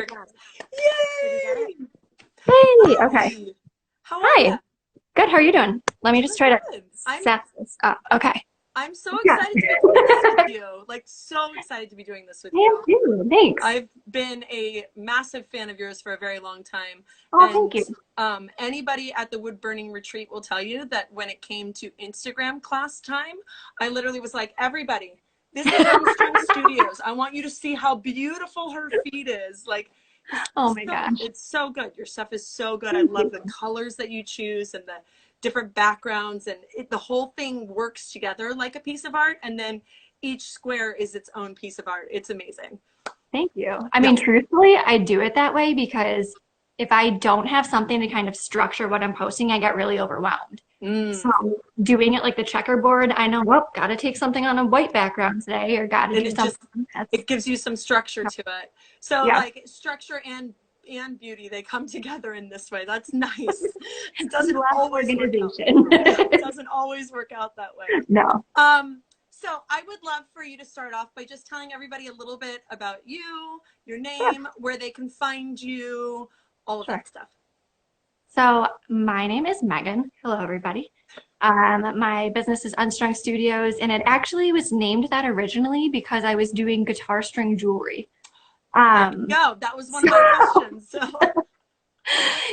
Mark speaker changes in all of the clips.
Speaker 1: Yay!
Speaker 2: Hey, okay.
Speaker 1: Hi. How are you?
Speaker 2: Hi. Good. How are you doing? Let me just try to
Speaker 1: Good.
Speaker 2: set this up. Okay.
Speaker 1: I'm so
Speaker 2: Yeah.
Speaker 1: excited to be doing this with you. Like so excited to be doing this with
Speaker 2: Thank
Speaker 1: you.
Speaker 2: you. Thanks.
Speaker 1: I've been a massive fan of yours for a very long time.
Speaker 2: Oh, thank
Speaker 1: And
Speaker 2: you.
Speaker 1: anybody at the wood burning retreat will tell you that when it came to Instagram class time, I literally was like, everybody, this is Unstrung Studios. I want you to see how beautiful her feet is. Like,
Speaker 2: Oh my gosh.
Speaker 1: it's so good. Your stuff is so good. I
Speaker 2: Thank
Speaker 1: love the
Speaker 2: you.
Speaker 1: colors that you choose and the different backgrounds, and the whole thing works together like a piece of art. And then each square is its own piece of art. It's amazing.
Speaker 2: Thank you. I
Speaker 1: Yeah.
Speaker 2: mean, truthfully, I do it that way because if I don't have something to kind of structure what I'm posting, I get really overwhelmed. So
Speaker 1: Mm.
Speaker 2: doing it like the checkerboard, I know, well, gotta take something on a white background today or gotta
Speaker 1: And
Speaker 2: do
Speaker 1: it just
Speaker 2: something that's,
Speaker 1: it gives you some structure to it. So
Speaker 2: yeah,
Speaker 1: like structure and beauty, they come together in this way. That's nice. It
Speaker 2: we
Speaker 1: doesn't
Speaker 2: love
Speaker 1: always work out.
Speaker 2: organization.
Speaker 1: Yeah, it doesn't always work out that way.
Speaker 2: No.
Speaker 1: So I would love for you to start off by just telling everybody a little bit about you, your
Speaker 2: Sure.
Speaker 1: name, where they can find you, all of
Speaker 2: Sure.
Speaker 1: that stuff.
Speaker 2: So my name is Megan. Hello, everybody. My business is Unstrung Studios, and it actually was named that originally because I was doing guitar string jewelry.
Speaker 1: There you
Speaker 2: Um,
Speaker 1: go. That was one of
Speaker 2: so,
Speaker 1: my questions. So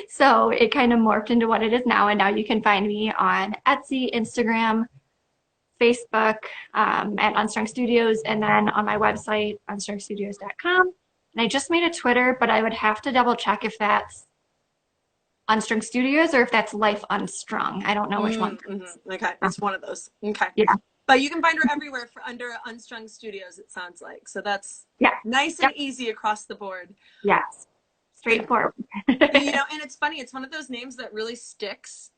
Speaker 2: so it kind of morphed into what it is now, and now you can find me on Etsy, Instagram, Facebook, at Unstrung Studios, and then on my website, unstrungstudios.com. And I just made a Twitter, but I would have to double check if that's Unstrung Studios or if that's Life Unstrung. I don't know which one.
Speaker 1: Okay, it's one of those. Okay.
Speaker 2: Yeah.
Speaker 1: But you can find her everywhere for under Unstrung Studios, it sounds like. So that's
Speaker 2: Yeah.
Speaker 1: nice and
Speaker 2: Yep.
Speaker 1: easy across the board.
Speaker 2: Yes.
Speaker 1: And
Speaker 2: Straightforward.
Speaker 1: and it's funny, it's one of those names that really sticks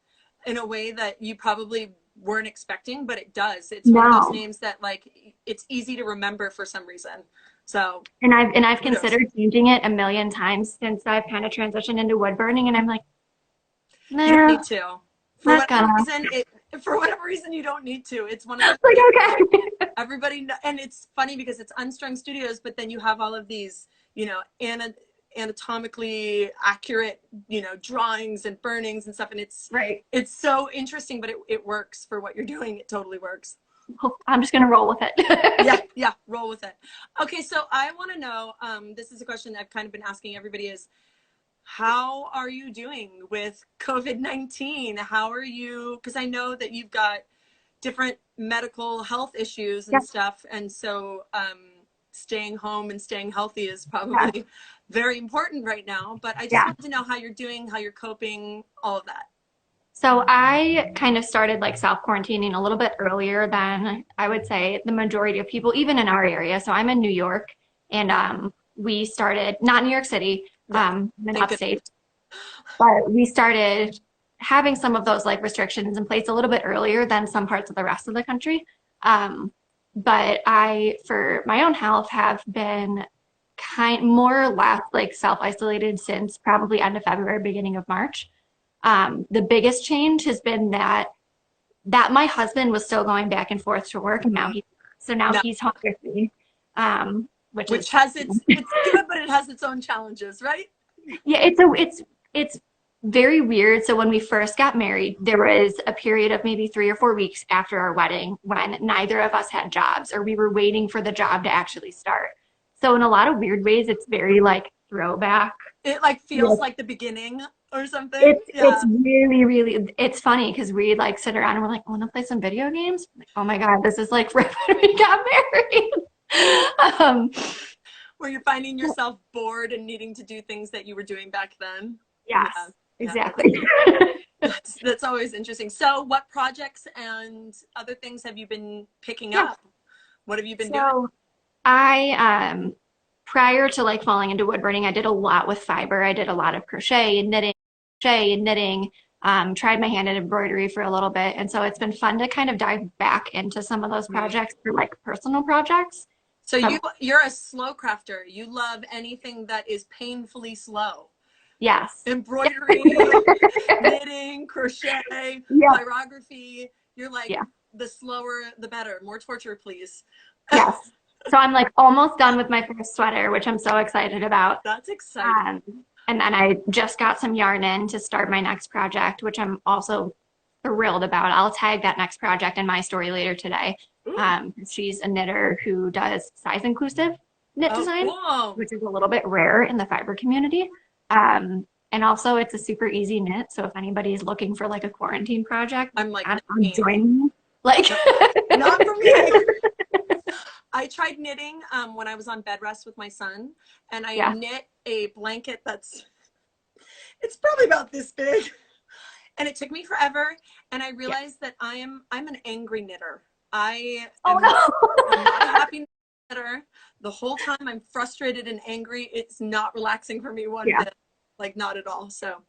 Speaker 1: in a way that you probably weren't expecting, but it does. It's one of those
Speaker 2: No.
Speaker 1: names that like it's easy to remember for some reason. So
Speaker 2: And I've
Speaker 1: kudos.
Speaker 2: considered changing it a million times since I've kind of transitioned into wood burning, and I'm like,
Speaker 1: You don't
Speaker 2: nah,
Speaker 1: need to. For
Speaker 2: not
Speaker 1: whatever
Speaker 2: gonna.
Speaker 1: reason, you don't need to. It's one of those
Speaker 2: Like,
Speaker 1: names that
Speaker 2: okay.
Speaker 1: everybody and it's funny because it's Unstrung Studios, but then you have all of these, anatomically accurate, drawings and burnings and stuff, and
Speaker 2: Right.
Speaker 1: it's so interesting, but it works for what you're doing. It totally works.
Speaker 2: I'm just gonna roll with
Speaker 1: Yeah,
Speaker 2: it.
Speaker 1: yeah, roll with it. Okay, so I want to know, this is a question I've kind of been asking everybody is, how are you doing with COVID-19? How are you, because I know that you've got different medical health issues
Speaker 2: Yeah.
Speaker 1: and stuff. And so staying home and staying healthy is
Speaker 2: Yeah.
Speaker 1: probably very important right now. But I just
Speaker 2: Yeah.
Speaker 1: want to know how you're doing, how you're coping, all of that.
Speaker 2: So I kind of started like self quarantining a little bit earlier than I would say the majority of people, even in our area. So I'm in New York, and we started not New York City,
Speaker 1: Yeah,
Speaker 2: in
Speaker 1: thank goodness.
Speaker 2: upstate, but we started having some of those like restrictions in place a little bit earlier than some parts of the rest of the country. But I, for my own health, have been kind more or less like self isolated since probably end of February, beginning of March. The biggest change has been that my husband was still going back and forth to work, and now
Speaker 1: Mm-hmm.
Speaker 2: now
Speaker 1: No,
Speaker 2: he's home with me, which
Speaker 1: which
Speaker 2: is
Speaker 1: has it's good, but it has its own challenges, right?
Speaker 2: yeah, it's very weird. So when we first got married, there was a period of maybe 3 or 4 weeks after our wedding when neither of us had jobs, or we were waiting for the job to actually start. So in a lot of weird ways, it's very like throwback.
Speaker 1: It like
Speaker 2: Yeah.
Speaker 1: feels like the beginning or something.
Speaker 2: It's
Speaker 1: Yeah.
Speaker 2: really it's funny because we like sit around and we're like, I want to play some video games. Like, oh my God, this is like right when we got married. Um,
Speaker 1: Where you're finding yourself bored and needing to do things that you were doing back then. Yeah.
Speaker 2: yes,
Speaker 1: Yeah.
Speaker 2: exactly.
Speaker 1: That's always interesting. So what projects and other things have you been picking
Speaker 2: Yeah.
Speaker 1: up? What have you been doing?
Speaker 2: So I prior to like falling into woodburning, I did a lot with fiber. I did a lot of crochet and knitting, tried my hand at embroidery for a little bit. And so it's been fun to kind of dive back into some of those projects for like personal projects.
Speaker 1: So
Speaker 2: So
Speaker 1: you're a slow crafter. You love anything that is painfully slow.
Speaker 2: yes.
Speaker 1: Embroidery, knitting, crochet,
Speaker 2: Yeah.
Speaker 1: pyrography. You're like
Speaker 2: Yeah.
Speaker 1: the slower the better. More torture, please.
Speaker 2: Yes. So I'm like almost done with my first sweater, which I'm so excited about.
Speaker 1: That's exciting.
Speaker 2: Um, and then I just got some yarn in to start my next project, which I'm also thrilled about. I'll tag that next project in my story later today.
Speaker 1: Ooh.
Speaker 2: She's a knitter who does size inclusive knit
Speaker 1: Oh,
Speaker 2: design,
Speaker 1: cool.
Speaker 2: which is a little bit rare in the fiber community. And also it's a super easy knit. So if anybody's looking for like a quarantine project,
Speaker 1: I'm like,
Speaker 2: join me. Like,
Speaker 1: not for me. I tried knitting when I was on bed rest with my son, and I
Speaker 2: yeah.
Speaker 1: knit a blanket it's probably about this big, and it took me forever. And I
Speaker 2: Yeah.
Speaker 1: realized that I'm an angry knitter. I
Speaker 2: Oh
Speaker 1: am
Speaker 2: no.
Speaker 1: I'm not a happy knitter. The whole time I'm frustrated and angry. It's not relaxing for me one
Speaker 2: Yeah.
Speaker 1: bit, like not at all. So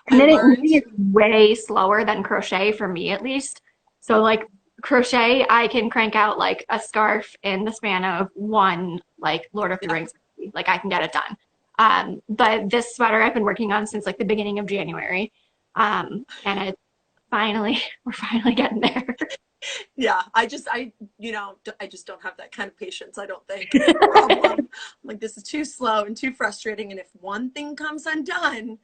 Speaker 1: I learned.
Speaker 2: Knitting is way slower than crochet for me at least. So like crochet, I can crank out like a scarf in the span of one like Lord of the
Speaker 1: Yeah.
Speaker 2: Rings movie. Like I can get it done. But this sweater I've been working on since like the beginning of January. And it's finally, we're finally getting there.
Speaker 1: Yeah, I just don't have that kind of patience. I don't think it's a problem. Like this is too slow and too frustrating. And if one thing comes undone,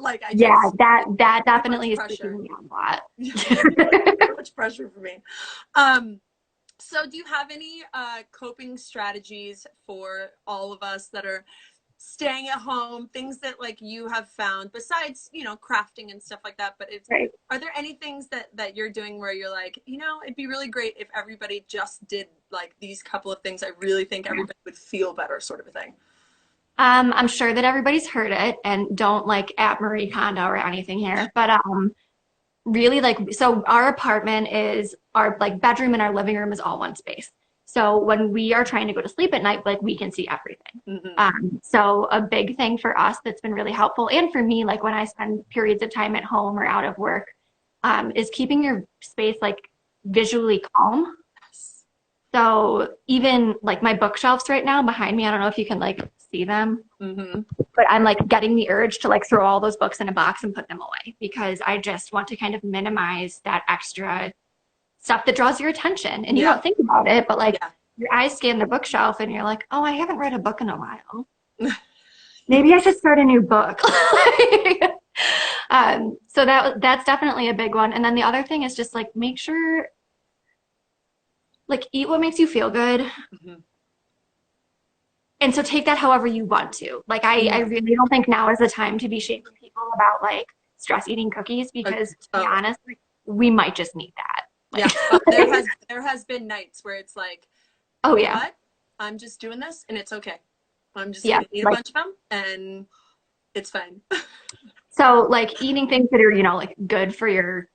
Speaker 1: like I
Speaker 2: Yeah,
Speaker 1: just
Speaker 2: that
Speaker 1: too much
Speaker 2: definitely is
Speaker 1: pressure.
Speaker 2: keeping me on a lot.
Speaker 1: Too much pressure for me. Um, so do you have any coping strategies for all of us that are staying at home, things that like you have found besides, crafting and stuff like that, but
Speaker 2: Right.
Speaker 1: are there any things that you're doing where you're like, it'd be really great if everybody just did like these couple of things. I really think everybody would feel better, sort of a thing.
Speaker 2: I'm sure that everybody's heard it and don't like at Marie Kondo or anything here, but really like so our apartment is our like bedroom and our living room is all one space. So when we are trying to go to sleep at night, like we can see everything.
Speaker 1: Mm-hmm.
Speaker 2: So a big thing for us that's been really helpful, and for me, like when I spend periods of time at home or out of work, is keeping your space like visually calm.
Speaker 1: Yes.
Speaker 2: So even like my bookshelves right now behind me, I don't know if you can like see them,
Speaker 1: Mm-hmm.
Speaker 2: but I'm like getting the urge to like throw all those books in a box and put them away because I just want to kind of minimize that extra stuff that draws your attention. And you
Speaker 1: Yeah.
Speaker 2: don't think about it, but like
Speaker 1: Yeah.
Speaker 2: your eyes scan the bookshelf and you're like, oh, I haven't read a book in a while. Maybe I should start a new book. So that's definitely a big one. And then the other thing is just like make sure like eat what makes you feel good.
Speaker 1: Mm-hmm.
Speaker 2: And so take that however you want to. Like I
Speaker 1: Mm-hmm.
Speaker 2: really don't think now is the time to be shaming people about like stress eating cookies because to be
Speaker 1: Totally.
Speaker 2: honest, like, we might just need that.
Speaker 1: Yeah.
Speaker 2: Like,
Speaker 1: There has been nights where it's like,
Speaker 2: oh
Speaker 1: you know
Speaker 2: yeah.
Speaker 1: what? I'm just doing this and it's okay. I'm just
Speaker 2: Yeah.
Speaker 1: gonna eat a
Speaker 2: Like
Speaker 1: bunch of them and it's fine.
Speaker 2: so like eating things that are, like good for your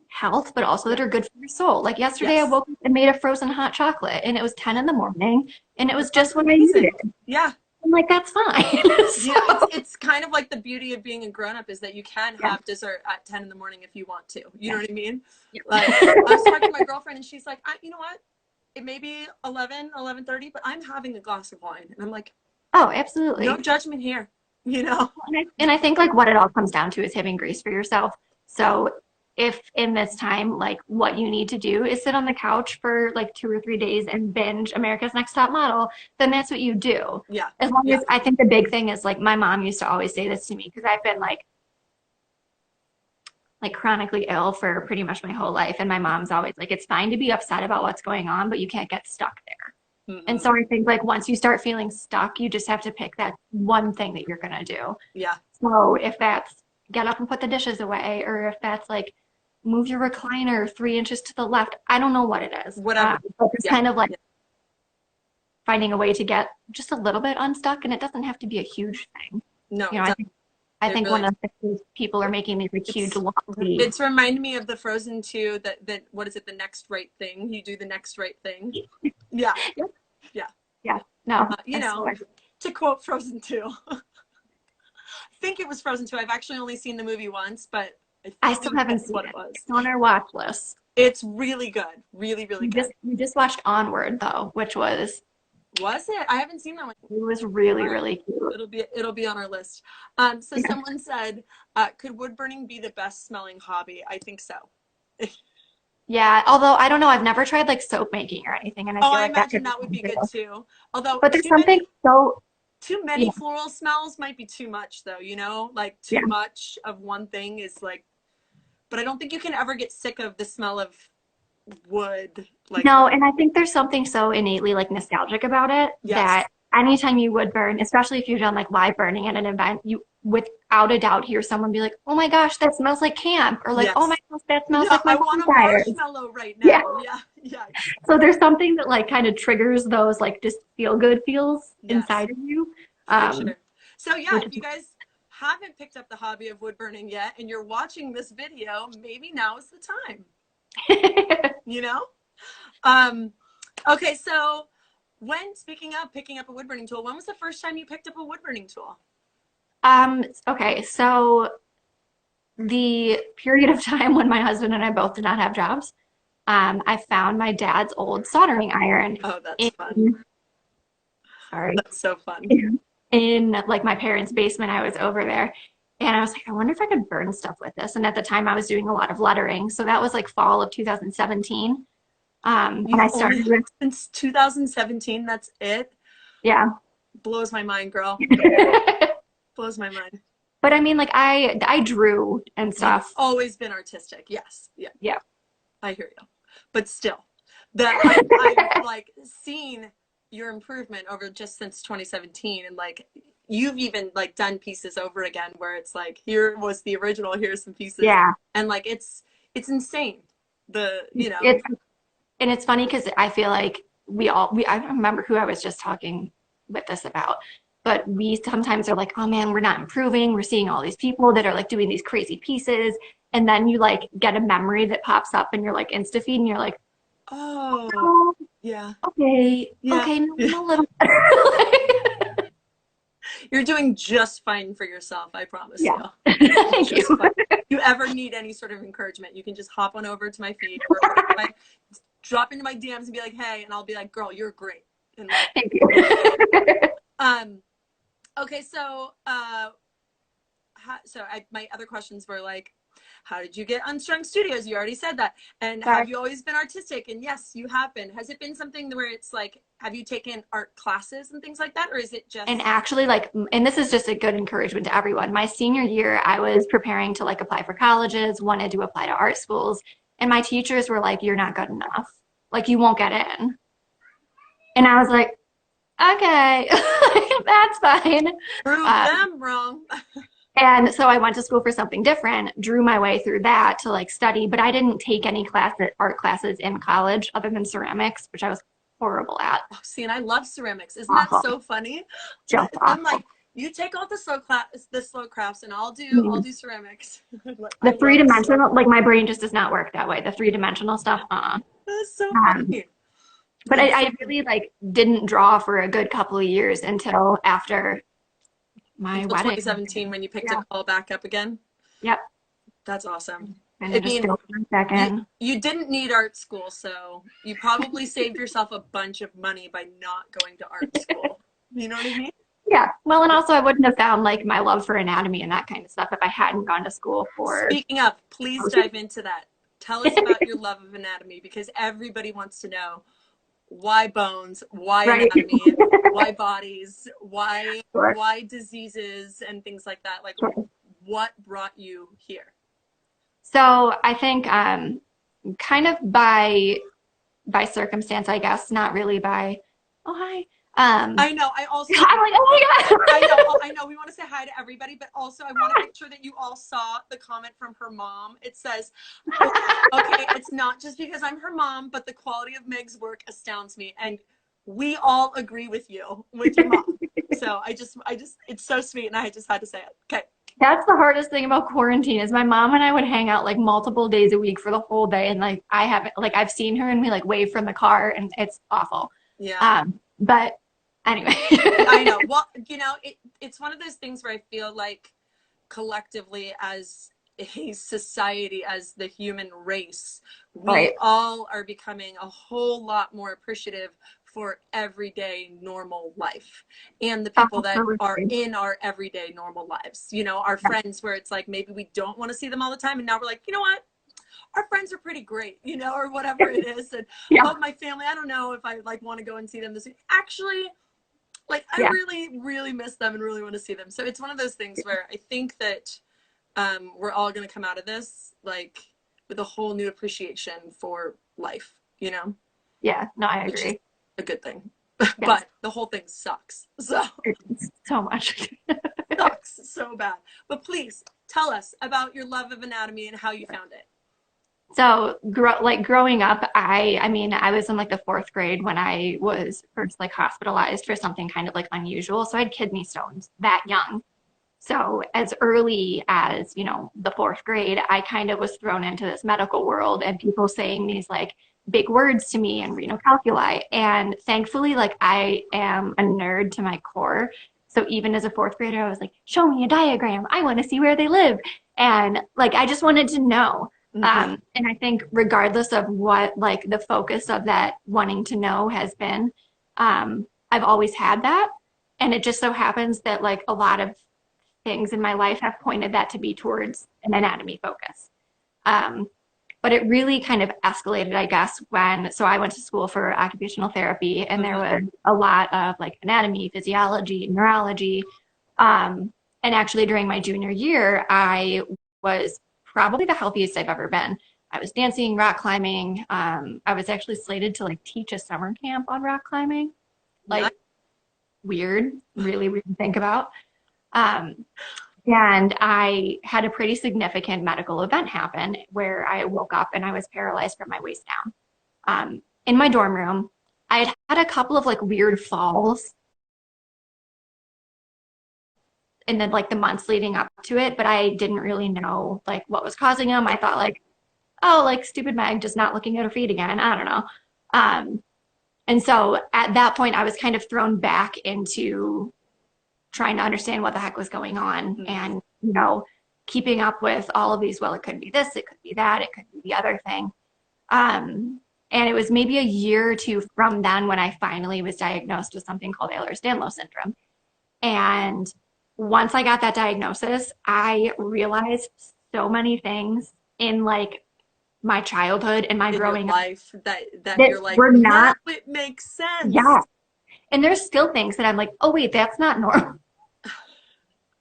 Speaker 2: health, but also
Speaker 1: Yeah.
Speaker 2: that are good for your soul. Like yesterday I
Speaker 1: Yes.
Speaker 2: woke up and made a frozen hot chocolate and it was 10 in the morning and it was
Speaker 1: That's
Speaker 2: just what I
Speaker 1: amazing.
Speaker 2: needed.
Speaker 1: Yeah.
Speaker 2: I'm like, that's fine. So,
Speaker 1: It's kind of like the beauty of being a grown up is that you can
Speaker 2: yeah.
Speaker 1: have dessert at 10 in the morning if you want to. You know
Speaker 2: Yeah.
Speaker 1: what I mean?
Speaker 2: Yeah.
Speaker 1: Like I was talking to my girlfriend and she's like, you know what? It may be 11:30, but I'm having a glass of wine. And I'm like,
Speaker 2: Oh,
Speaker 1: no
Speaker 2: absolutely.
Speaker 1: judgment here, you know?
Speaker 2: And I think like what it all comes down to is having grace for yourself. So if in this time, like what you need to do is sit on the couch for like 2 or 3 days and binge America's Next Top Model, then that's what you do.
Speaker 1: Yeah.
Speaker 2: As long
Speaker 1: Yeah.
Speaker 2: as I think the big thing is like my mom used to always say this to me because I've been like chronically ill for pretty much my whole life. And my mom's always like, it's fine to be upset about what's going on, but you can't get stuck there. And
Speaker 1: Mm-hmm.
Speaker 2: so I think like once you start feeling stuck, you just have to pick that one thing that you're gonna do.
Speaker 1: Yeah.
Speaker 2: So if that's get up and put the dishes away, or if that's like move your recliner 3 inches to the left, I don't know what it is.
Speaker 1: Whatever.
Speaker 2: But it's
Speaker 1: Yeah.
Speaker 2: kind of like
Speaker 1: Yeah.
Speaker 2: finding a way to get just a little bit unstuck, and it doesn't have to be a huge thing.
Speaker 1: No,
Speaker 2: You
Speaker 1: it
Speaker 2: know, I
Speaker 1: doesn't.
Speaker 2: think I
Speaker 1: It
Speaker 2: think
Speaker 1: really
Speaker 2: one of the things people are making these like huge
Speaker 1: it's
Speaker 2: lofty.
Speaker 1: it's reminding me of the Frozen 2 that what is it, the next right thing? You do the next right thing. Yeah.
Speaker 2: Yep.
Speaker 1: Yeah.
Speaker 2: Yeah, no,
Speaker 1: You
Speaker 2: that's
Speaker 1: know,
Speaker 2: so
Speaker 1: to quote Frozen 2. I think it was Frozen 2. I've actually only seen the movie once, but I
Speaker 2: I still
Speaker 1: think
Speaker 2: haven't
Speaker 1: that's
Speaker 2: seen
Speaker 1: what it
Speaker 2: it.
Speaker 1: was.
Speaker 2: It's on our watch list.
Speaker 1: It's really good. Really, really good.
Speaker 2: We just watched Onward though, which was
Speaker 1: Was it? I haven't seen that one.
Speaker 2: it was really,
Speaker 1: All right.
Speaker 2: really cute.
Speaker 1: It'll be on our list. So
Speaker 2: Yeah.
Speaker 1: someone said, could wood burning be the best smelling hobby? I think so.
Speaker 2: Yeah, although I don't know, I've never tried like soap making or anything, and I
Speaker 1: Oh,
Speaker 2: feel
Speaker 1: I
Speaker 2: like that
Speaker 1: imagine
Speaker 2: could be
Speaker 1: that would
Speaker 2: fun
Speaker 1: be good
Speaker 2: too.
Speaker 1: too. Although
Speaker 2: But there's something so,
Speaker 1: too
Speaker 2: yeah,
Speaker 1: many floral smells might be too much though, you know? Like
Speaker 2: yeah.
Speaker 1: too much of one thing is like, but I don't think you can ever get sick of the smell of wood. Like,
Speaker 2: No, and I think there's something so innately like nostalgic about it
Speaker 1: yes.
Speaker 2: that anytime you would burn, especially if you've done like live burning at an event, you without a doubt hear someone be like, "Oh my gosh, that smells like camp," or like, "Oh my
Speaker 1: Yes.
Speaker 2: gosh, that smells
Speaker 1: Yeah,
Speaker 2: like
Speaker 1: I
Speaker 2: my
Speaker 1: want a
Speaker 2: bonfires."
Speaker 1: marshmallow right
Speaker 2: Yeah.
Speaker 1: now. Yeah. Yeah.
Speaker 2: So there's something that like kind of triggers those like just feel good feels
Speaker 1: Yes,
Speaker 2: inside of you,
Speaker 1: for sure. So yeah,
Speaker 2: which
Speaker 1: if
Speaker 2: is
Speaker 1: you guys haven't picked up the hobby of wood burning yet and you're watching this video, maybe now is the time, you know? Um, okay, so speaking of picking up a wood burning tool, when was the first time you picked up a wood burning tool?
Speaker 2: okay, so the period of time when my husband and I both did not have jobs, I found my dad's old soldering iron
Speaker 1: Oh, that's
Speaker 2: in,
Speaker 1: fun.
Speaker 2: sorry,
Speaker 1: That's so fun.
Speaker 2: in like my parents' basement. I was over there and I was like, I wonder if I could burn stuff with this. And at the time I was doing a lot of lettering. So that was like fall of 2017. And
Speaker 1: You've
Speaker 2: I
Speaker 1: only
Speaker 2: started with,
Speaker 1: since 2017, that's it?
Speaker 2: yeah.
Speaker 1: Blows my mind, girl. Blows my mind.
Speaker 2: But I mean, like I drew and
Speaker 1: You've
Speaker 2: stuff.
Speaker 1: always been artistic. Yes. Yeah,
Speaker 2: Yeah.
Speaker 1: I hear you. But still, that I've like seen your improvement over just since 2017, and like you've even like done pieces over again where it's like here was the original, here's some pieces,
Speaker 2: Yeah.
Speaker 1: and like it's insane. The you know
Speaker 2: It's and it's funny because I feel like I don't remember who I was just talking with this about, but we sometimes are like, oh man, we're not improving. We're seeing all these people that are like doing these crazy pieces. And then you like get a memory that pops up and you're like insta feed and you're like,
Speaker 1: oh
Speaker 2: oh,
Speaker 1: yeah
Speaker 2: okay,
Speaker 1: yeah
Speaker 2: okay, no,
Speaker 1: yeah.
Speaker 2: I'm a little better.
Speaker 1: You're doing just fine for yourself, I promise
Speaker 2: Yeah.
Speaker 1: you.
Speaker 2: Thank you.
Speaker 1: Just fine. If you ever need any sort of encouragement, you can just hop on over to my feed or my, drop into my DMs and be like, hey, and I'll be like, girl, you're great. And like,
Speaker 2: Thank you.
Speaker 1: um, okay, so my other questions were like, how did you get Unstrung Studios? You already said that. And
Speaker 2: Sorry.
Speaker 1: have you always been artistic? And yes, you have been. Has it been something where it's like, have you taken art classes and things like that? Or is it
Speaker 2: And
Speaker 1: just,
Speaker 2: actually, like, and this is just a good encouragement to everyone. My senior year, I was preparing to like apply for colleges, wanted to apply to art schools, and my teachers were like, "You're not good enough. Like, you won't get in." And I was like, "Okay, that's fine."
Speaker 1: prove
Speaker 2: Um,
Speaker 1: them wrong?
Speaker 2: and so I went to school for something different, drew my way through that to like study, but I didn't take any art classes in college other than ceramics, which I was horrible at.
Speaker 1: Oh, see, and I love ceramics. Isn't that
Speaker 2: Awful,
Speaker 1: so funny?
Speaker 2: just
Speaker 1: I'm
Speaker 2: awful.
Speaker 1: like, you take all the slow crafts, and I'll
Speaker 2: Mm.
Speaker 1: do ceramics.
Speaker 2: The
Speaker 1: I
Speaker 2: three
Speaker 1: love ceramics.
Speaker 2: dimensional, like my brain just does not work that way. The three-dimensional stuff,
Speaker 1: That's so
Speaker 2: Um,
Speaker 1: funny.
Speaker 2: but
Speaker 1: That's so
Speaker 2: I
Speaker 1: funny.
Speaker 2: really like didn't draw for a good couple of years until after my
Speaker 1: Until
Speaker 2: wedding.
Speaker 1: 2017 when you picked
Speaker 2: Yeah.
Speaker 1: it all back up again.
Speaker 2: Yep.
Speaker 1: That's awesome.
Speaker 2: Kind
Speaker 1: I
Speaker 2: of just
Speaker 1: mean,
Speaker 2: dove right back
Speaker 1: you
Speaker 2: in.
Speaker 1: you didn't need art school, so you probably saved yourself a bunch of money by not going to art school. You know what I mean?
Speaker 2: Yeah. Well, and also I wouldn't have found like my love for anatomy and that kind of stuff if I hadn't gone to school for.
Speaker 1: Speaking of, please dive into that. Tell us about your love of anatomy because everybody wants to know why bones, why
Speaker 2: Right.
Speaker 1: anatomy, why bodies,
Speaker 2: Sure.
Speaker 1: why diseases and things like that. Like
Speaker 2: Sure.
Speaker 1: what brought you here?
Speaker 2: So I think kind of by circumstance, I guess, not really by. Oh hi.
Speaker 1: I know. I also
Speaker 2: I'm like, oh my god.
Speaker 1: I know we want to say hi to everybody, but also I want to make sure that you all saw the comment from her mom. It says, okay, it's not just because I'm her mom, but the quality of Meg's work astounds me. And we all agree with you, with your mom. So it's so sweet. And I just had to say it. Okay.
Speaker 2: That's the hardest thing about quarantine is my mom and I would hang out like multiple days a week for the whole day and like I haven't like I've seen her and we like wave from the car and it's awful.
Speaker 1: Yeah.
Speaker 2: But anyway.
Speaker 1: I know. Well, it's one of those things where I feel like collectively as a society, as the human race, we
Speaker 2: Right.
Speaker 1: all are becoming a whole lot more appreciative for everyday normal life and the people that are
Speaker 2: Absolutely.
Speaker 1: in our everyday normal lives. Our friends where it's like maybe we don't want to see them all the time. And now we're like, you know what? our friends are pretty great, you know, or whatever it is. And
Speaker 2: Yeah.
Speaker 1: oh, my family, I don't know if I like want to go and see them this week. Actually, like I
Speaker 2: Yeah.
Speaker 1: really, really miss them and really want to see them. So it's one of those things where I think that we're all going to come out of this like with a whole new appreciation for life, you know,
Speaker 2: Yeah. No, I
Speaker 1: which is
Speaker 2: agree.
Speaker 1: a good thing.
Speaker 2: Yes.
Speaker 1: But the whole thing sucks. So
Speaker 2: So much.
Speaker 1: sucks so bad. But please tell us about your love of anatomy and how you found it.
Speaker 2: So, growing up, I mean, I was in like the fourth grade when I was first like hospitalized for something kind of like unusual. So I had kidney stones that young. So as early as, you know, the fourth grade, I kind of was thrown into this medical world and people saying these like big words to me and renal calculi. And thankfully, like I am a nerd to my core. So even as a fourth grader, I was like, show me a diagram. I want to see where they live. And like, I just wanted to know.
Speaker 1: Mm-hmm.
Speaker 2: And I think regardless of what like the focus of that wanting to know has been, I've always had that. And it just so happens that like a lot of things in my life have pointed that to be towards an anatomy focus. Um, but it really kind of escalated, I guess, so I went to school for occupational therapy and there
Speaker 1: Mm-hmm.
Speaker 2: was a lot of like anatomy, physiology, neurology. And actually during my junior year, I was probably the healthiest I've ever been. I was dancing, rock climbing. I was actually slated to like teach a summer camp on rock climbing.
Speaker 1: Nice.
Speaker 2: Like weird, really weird to think about. Um, and I had a pretty significant medical event happen where I woke up and I was paralyzed from my waist down. In my dorm room, I had had a couple of like weird falls in like the months leading up to it, but I didn't really know like what was causing them. I thought like, oh, like stupid Meg just not looking at her feet again. I don't know. Um, and so at that point, I was kind of thrown back into trying to understand what the heck was going on
Speaker 1: Mm-hmm.
Speaker 2: and, you know, keeping up with all of these, well, it could be this, it could be that, it could be the other thing. And it was maybe a year or two from then when I finally was diagnosed with something called Ehlers-Danlos syndrome. And once I got that diagnosis, I realized so many things in like my childhood and my
Speaker 1: In your
Speaker 2: growing up
Speaker 1: life that
Speaker 2: that
Speaker 1: you're like,
Speaker 2: were
Speaker 1: now
Speaker 2: not,
Speaker 1: it makes sense.
Speaker 2: yeah. And there's still things that I'm like, oh, wait, that's not normal.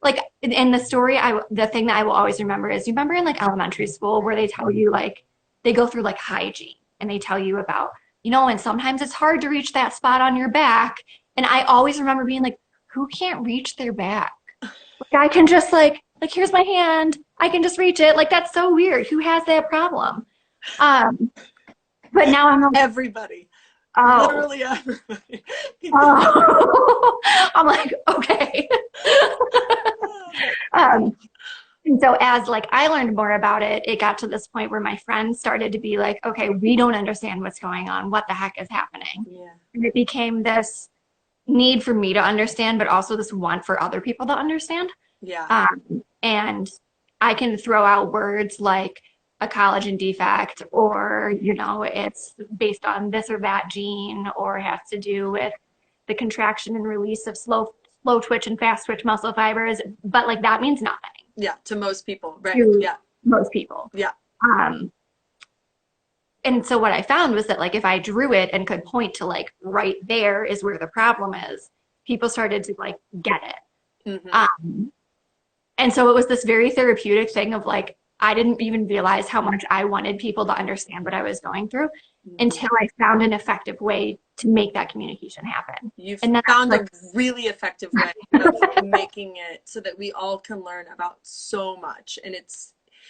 Speaker 2: Like in the story, the thing that I will always remember is you remember in like elementary school where they tell you like they go through like hygiene and they tell you about, you know, and sometimes it's hard to reach that spot on your back. And I always remember being like, who can't reach their back? Like I can just like here's my hand, I can just reach it. Like that's so weird. Who has that problem? Um, but now I'm like,
Speaker 1: Everybody.
Speaker 2: oh,
Speaker 1: Literally everybody.
Speaker 2: oh. I'm like, okay. um, And so as like I learned more about it, it got to this point where my friends started to be like, okay, we don't understand what's going on. What the heck is happening?
Speaker 1: Yeah.
Speaker 2: And it became this need for me to understand, but also this want for other people to understand.
Speaker 1: Yeah.
Speaker 2: And I can throw out words like a collagen defect, or, you know, it's based on this or that gene, or has to do with the contraction and release of slow twitch and fast twitch muscle fibers. But like that means nothing
Speaker 1: Yeah. To most people. Right.
Speaker 2: to
Speaker 1: Yeah.
Speaker 2: most people.
Speaker 1: Yeah.
Speaker 2: Um, and so what I found was that like if I drew it and could point to like right there is where the problem is, people started to like get it.
Speaker 1: Mm-hmm.
Speaker 2: And so it was this very therapeutic thing of like I didn't even realize how much I wanted people to understand what I was going through
Speaker 1: Mm-hmm.
Speaker 2: until I found an effective way to make that communication happen.
Speaker 1: You've
Speaker 2: And then
Speaker 1: found
Speaker 2: like,
Speaker 1: a really effective way of making it so that we all can learn about so much. And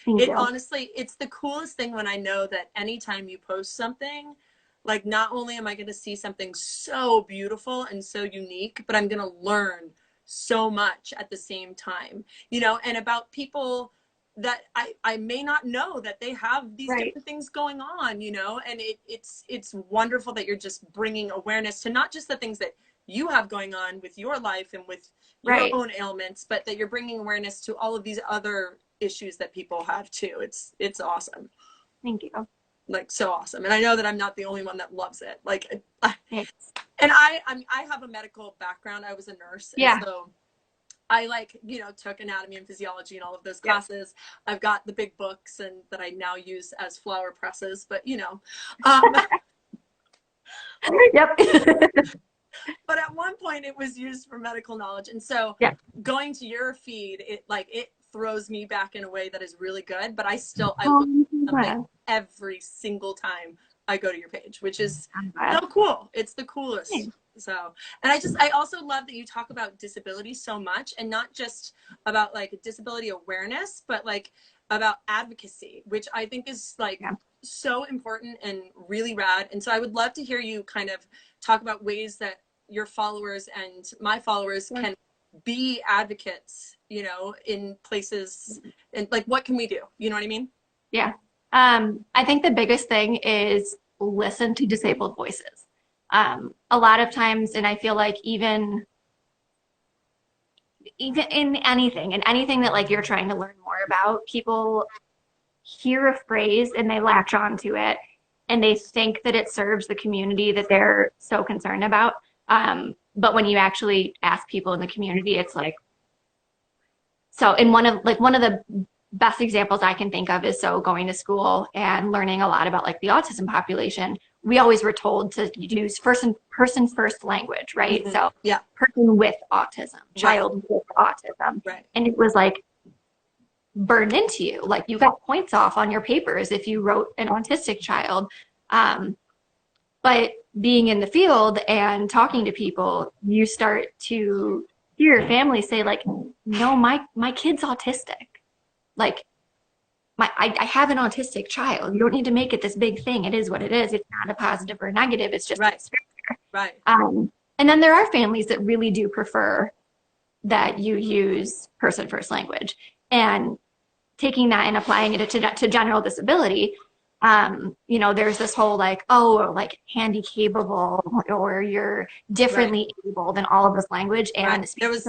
Speaker 2: thank you.
Speaker 1: honestly, it's the coolest thing when I know that anytime you post something, like not only am I going to see something so beautiful and so unique, but I'm going to learn so much at the same time, you know, and about people that I may not know that they have these
Speaker 2: Right.
Speaker 1: different things going on, you know, and it's wonderful that you're just bringing awareness to not just the things that you have going on with your life and with your
Speaker 2: Right.
Speaker 1: own ailments, but that you're bringing awareness to all of these other issues that people have too. It's awesome.
Speaker 2: Thank you.
Speaker 1: Like so awesome. And I know that I'm not the only one that loves it. Like,
Speaker 2: Thanks.
Speaker 1: and I have a medical background. I was a nurse. And
Speaker 2: Yeah.
Speaker 1: so I like, took anatomy and physiology and all of those classes. I've got the big books and that I now use as flower presses, but
Speaker 2: Yep.
Speaker 1: but at one point it was used for medical knowledge. And so going to your feed, it throws me back in a way that is really good, but I look at something every single time I go to your page, which is so cool. It's the coolest. So, and I also love that you talk about disability so much, and not just about like disability awareness, but like about advocacy, which I think is like so important and really rad. And so I would love to hear you kind of talk about ways that your followers and my followers can be advocates, in places, and like, what can we do? You know what I mean?
Speaker 2: Yeah. I think the biggest thing is listen to disabled voices. A lot of times, and I feel like even in anything that like you're trying to learn more about, people hear a phrase and they latch onto it and they think that it serves the community that they're so concerned about. But when you actually ask people in the community, it's like, so, and one of the best examples I can think of is, so going to school and learning a lot about like the autism population, we always were told to use person first language, right?
Speaker 1: Mm-hmm.
Speaker 2: So
Speaker 1: Yeah.
Speaker 2: person with autism, child with autism.
Speaker 1: Right.
Speaker 2: And it was like burned into you. Like you got points off on your papers if you wrote an autistic child. But being in the field and talking to people, you start to hear your family say like, no, my kid's autistic. Like I have an autistic child. You don't need to make it this big thing. It is what it is. It's not a positive or a negative. It's just
Speaker 1: right. Right.
Speaker 2: And then there are families that really do prefer that you use person first language, and taking that and applying it to general disability. There's this whole like, oh, like handy capable, or you're differently able in all of this language. And
Speaker 1: there was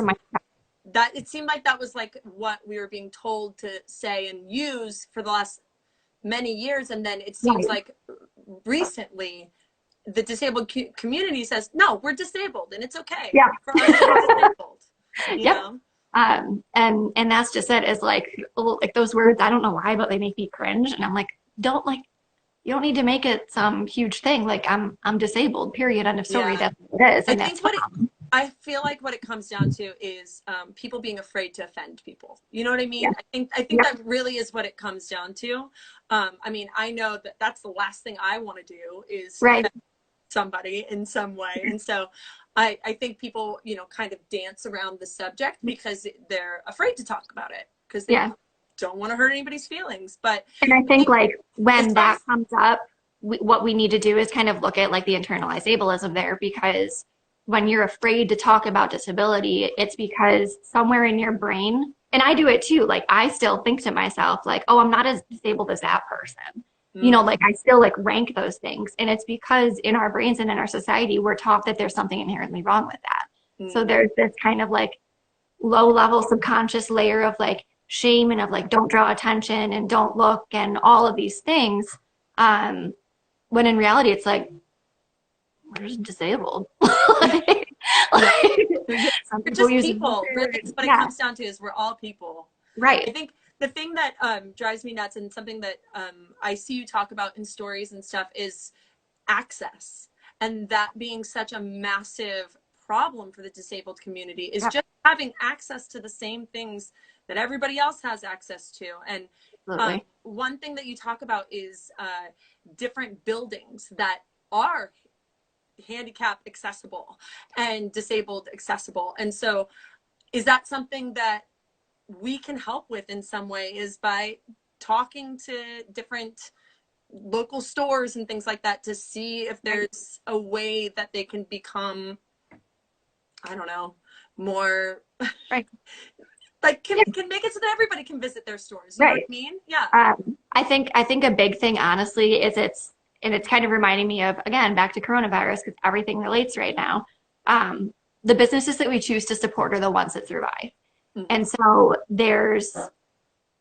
Speaker 1: that, it seemed like that was like what we were being told to say and use for the last many years. And then it seems like recently the disabled community says, no, we're disabled and it's okay for us to be disabled. You know?
Speaker 2: And that's just it, is like those words, I don't know why, but they make me cringe. And I'm like, you don't need to make it some huge thing. Like I'm disabled, period, end of story. That's what it is. And
Speaker 1: I feel like what it comes down to is people being afraid to offend people. You know what I mean? I think that really is what it comes down to. I mean, I know that that's the last thing I want to do is offend somebody in some way. And so I think people, kind of dance around the subject because they're afraid to talk about it, because they don't want to hurt anybody's feelings.
Speaker 2: And I think like when that comes up, what we need to do is kind of look at like the internalized ableism there, because when you're afraid to talk about disability, it's because somewhere in your brain, and I do it too, like I still think to myself like, oh, I'm not as disabled as that person. Like I still like rank those things. And it's because in our brains and in our society, we're taught that there's something inherently wrong with that. So there's this kind of like low level subconscious layer of like shame and of like, don't draw attention and don't look and all of these things. When in reality, it's like, we're just disabled.
Speaker 1: We're just people. Really, what it comes down to is we're all people.
Speaker 2: Right.
Speaker 1: I think the thing that drives me nuts, and something that I see you talk about in stories and stuff, is access. And that being such a massive problem for the disabled community is just having access to the same things that everybody else has access to. And one thing that you talk about is different buildings that are handicap accessible and disabled accessible. And so is that something that we can help with in some way, is by talking to different local stores and things like that to see if there's a way that they can become, I don't know, more like can make it so that everybody can visit their stores. You know what I mean? Yeah.
Speaker 2: I think a big thing, honestly, is it's kind of reminding me of, again, back to coronavirus, because everything relates right now. The businesses that we choose to support are the ones that survive. And so there's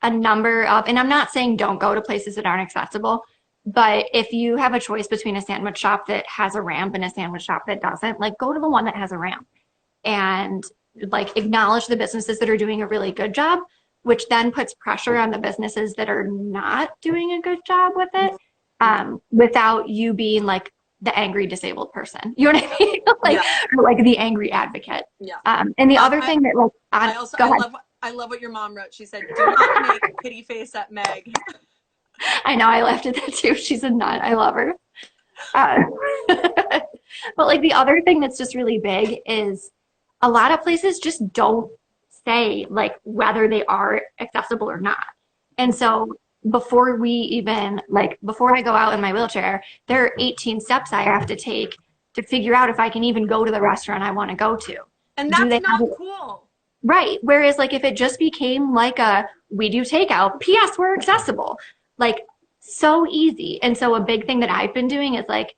Speaker 2: a number of, and I'm not saying don't go to places that aren't accessible, but if you have a choice between a sandwich shop that has a ramp and a sandwich shop that doesn't, like go to the one that has a ramp. And like acknowledge the businesses that are doing a really good job, which then puts pressure on the businesses that are not doing a good job with it, without you being like the angry disabled person. You know what I mean? Like,
Speaker 1: Yeah.
Speaker 2: or like the angry advocate.
Speaker 1: Yeah.
Speaker 2: And the other thing that like,
Speaker 1: I love what your mom wrote. She said, "Do not make kitty face at Meg."
Speaker 2: I know I laughed at that too. She's a nut. I love her. Uh, but like the other thing that's just really big is a lot of places just don't say like whether they are accessible or not. And so before I go out in my wheelchair, there are 18 steps I have to take to figure out if I can even go to the restaurant I want to go to.
Speaker 1: And
Speaker 2: Do
Speaker 1: that's
Speaker 2: they have
Speaker 1: not
Speaker 2: it?
Speaker 1: cool.
Speaker 2: Right. Whereas like if it just became like a we do takeout, PS we're accessible. Like so easy. And so a big thing that I've been doing is like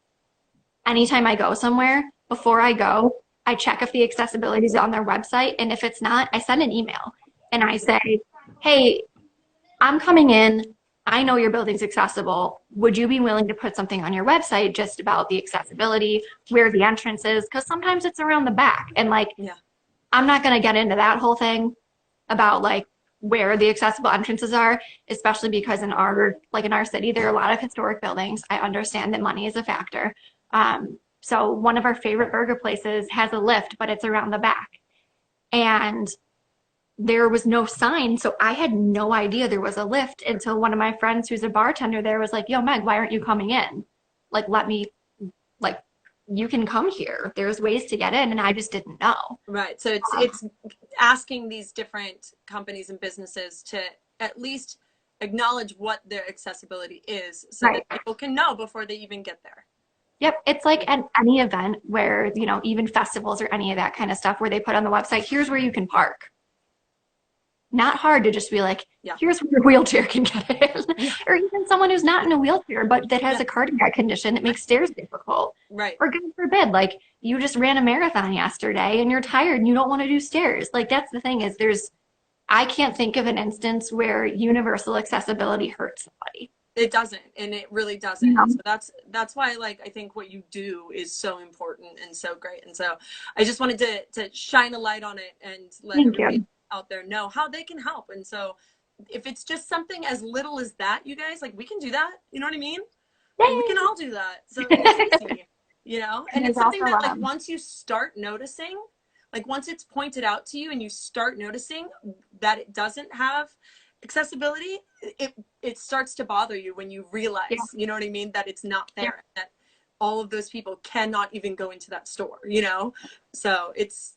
Speaker 2: anytime I go somewhere, before I go, I check if the accessibility is on their website. And if it's not, I send an email and I say, hey, I'm coming in. I know your building's accessible. Would you be willing to put something on your website just about the accessibility, where the entrance is? Because sometimes it's around the back. And like,
Speaker 1: Yeah.
Speaker 2: I'm not going to get into that whole thing about like where the accessible entrances are, especially because in our city, there are a lot of historic buildings. I understand that money is a factor. So one of our favorite burger places has a lift, but it's around the back. And there was no sign, so I had no idea there was a lift until one of my friends who's a bartender there was like, yo, Meg, why aren't you coming in? Like, like, you can come here. There's ways to get in, and I just didn't know.
Speaker 1: Right. So it's asking these different companies and businesses to at least acknowledge what their accessibility is so that people can know before they even get there.
Speaker 2: Yep. It's like at any event where, even festivals or any of that kind of stuff where they put on the website, here's where you can park. Not hard to just be like, here's where your wheelchair can get in. Or even someone who's not in a wheelchair, but that has a cardiac condition that makes stairs difficult.
Speaker 1: Right.
Speaker 2: Or God forbid, like you just ran a marathon yesterday and you're tired and you don't want to do stairs. Like that's the thing is I can't think of an instance where universal accessibility hurts somebody.
Speaker 1: It doesn't, and it really doesn't. So that's why like I think what you do is so important and so great. And so I just wanted to shine a light on it and let everybody out there know how they can help. And so if it's just something as little as that, you guys, like we can do that. You know what I mean? Like, we can all do that. So it's easy, and it's something that like once you start noticing, like once it's pointed out to you and you start noticing that it doesn't have accessibility, it starts to bother you when you realize, you know what I mean, that it's not there, that all of those people cannot even go into that store, so it's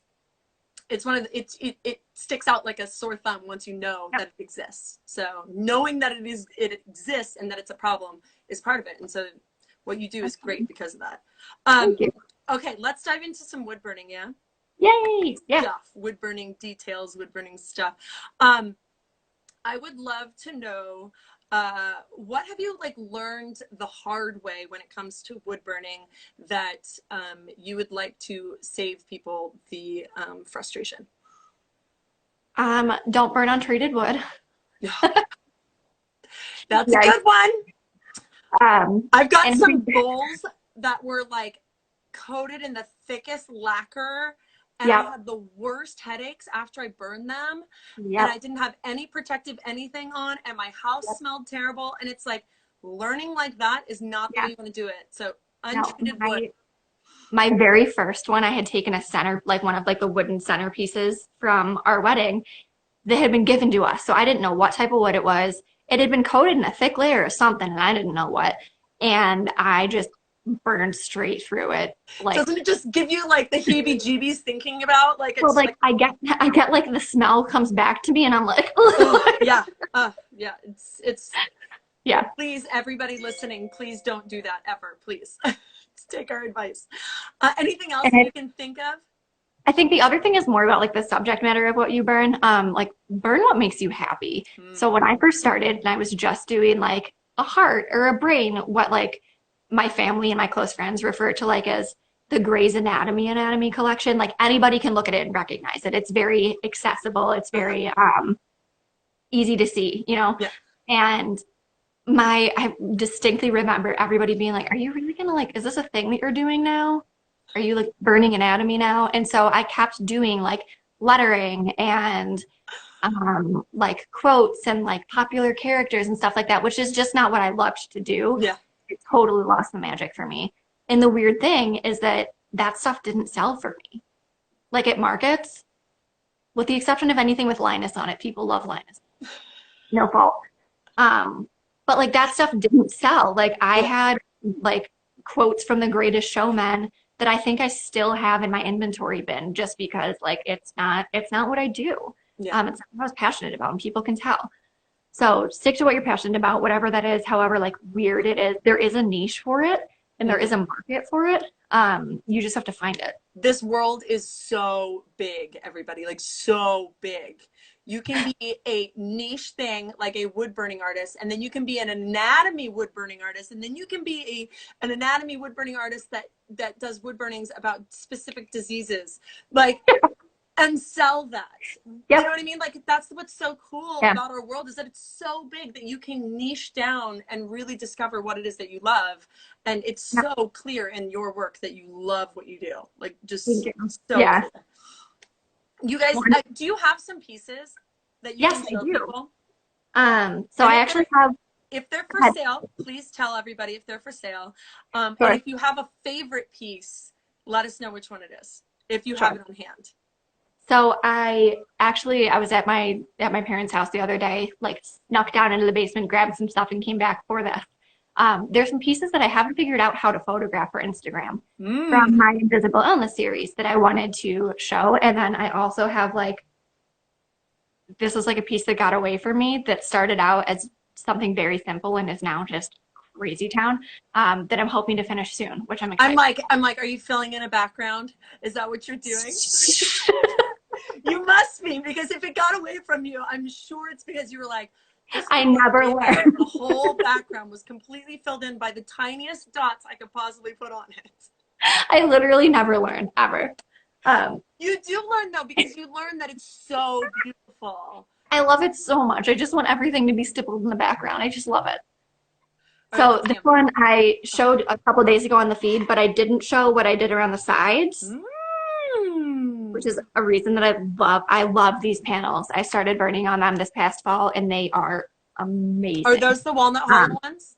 Speaker 1: one of the, it sticks out like a sore thumb once you know that it exists. So knowing that it exists and that it's a problem is part of it. And so what you do is great because of that. Okay, let's dive into some wood burning.
Speaker 2: Yay.
Speaker 1: Stuff, wood burning details, wood burning stuff. I would love to know, what have you like learned the hard way when it comes to wood burning that you would like to save people the frustration?
Speaker 2: Don't burn untreated wood.
Speaker 1: That's a good one. I've got some bowls that were like coated in the thickest lacquer. And I had the worst headaches after I burned them. And I didn't have any protective anything on. And my house smelled terrible. And it's like learning like that is not the way you want to do it. So untreated wood.
Speaker 2: My very first one, I had taken a center, like one of like the wooden centerpieces from our wedding that had been given to us. So I didn't know what type of wood it was. It had been coated in a thick layer of something and I didn't know what. And I just burned straight through it. Like,
Speaker 1: doesn't it just give you like the heebie-jeebies thinking about like it's
Speaker 2: like I get like the smell comes back to me and I'm like
Speaker 1: it's please, everybody listening, please don't do that ever, please. Just take our advice. Anything else that you can think of?
Speaker 2: I think the other thing is more about like the subject matter of what you burn. Like burn what makes you happy. So when I first started and I was just doing like a heart or a brain, what like my family and my close friends refer to like as the Grey's Anatomy collection. Like anybody can look at it and recognize it. It's very accessible. It's very easy to see, And I distinctly remember everybody being like, are you really gonna like, is this a thing that you're doing now? Are you like burning anatomy now? And so I kept doing like lettering and like quotes and like popular characters and stuff like that, which is just not what I loved to do.
Speaker 1: Yeah.
Speaker 2: It totally lost the magic for me. And the weird thing is that that stuff didn't sell for me. Like at markets, with the exception of anything with Linus on it, people love Linus. No fault. Um, but like that stuff didn't sell. Like I
Speaker 1: Yeah.
Speaker 2: had like quotes from The Greatest Showman that I think I still have in my inventory bin just because like it's not what I do.
Speaker 1: Yeah.
Speaker 2: It's not what I was passionate about, and people can tell. So stick to what you're passionate about, whatever that is, however like weird it is. There is a niche for it and there is a market for it. You just have to find it.
Speaker 1: This world is so big, everybody, like so big. You can be a niche thing like a wood burning artist, and then you can be an anatomy wood burning artist, and then you can be an anatomy wood burning artist that does wood burnings about specific diseases. Like and sell that.
Speaker 2: Yep.
Speaker 1: You know what I mean? Like that's what's so cool
Speaker 2: Yeah.
Speaker 1: about our world is that it's so big that you can niche down and really discover what it is that you love. And it's so clear in your work that you love what you do. Like just so
Speaker 2: Yeah.
Speaker 1: clear. You guys, do you have some pieces that you
Speaker 2: Yes,
Speaker 1: can show
Speaker 2: I do.
Speaker 1: people?
Speaker 2: So I actually have.
Speaker 1: If they're for sale, please tell everybody if they're for sale. And if you have a favorite piece, let us know which one it is, if you have it on hand.
Speaker 2: So I was at my parents' house the other day, like snuck down into the basement, grabbed some stuff, and came back for this. There's some pieces that I haven't figured out how to photograph for Instagram from my Invisible Illness series that I wanted to show. And then I also have like, this is like a piece that got away from me that started out as something very simple and is now just crazy town that I'm hoping to finish soon, which I'm excited.
Speaker 1: I'm like, are you filling in a background? Is that what you're doing? You must be, because if it got away from you, I'm sure it's because you were like,
Speaker 2: I never learned.
Speaker 1: The whole background was completely filled in by the tiniest dots I could possibly put on it.
Speaker 2: I literally never learned, ever.
Speaker 1: You do learn, though, because you learn that it's so beautiful.
Speaker 2: I love it so much. I just want everything to be stippled in the background. I just love it. So this one I showed a couple days ago on the feed, but I didn't show what I did around the sides, which is a reason that I love these panels. I started burning on them this past fall, and they are amazing.
Speaker 1: Are those the walnut hollow ones?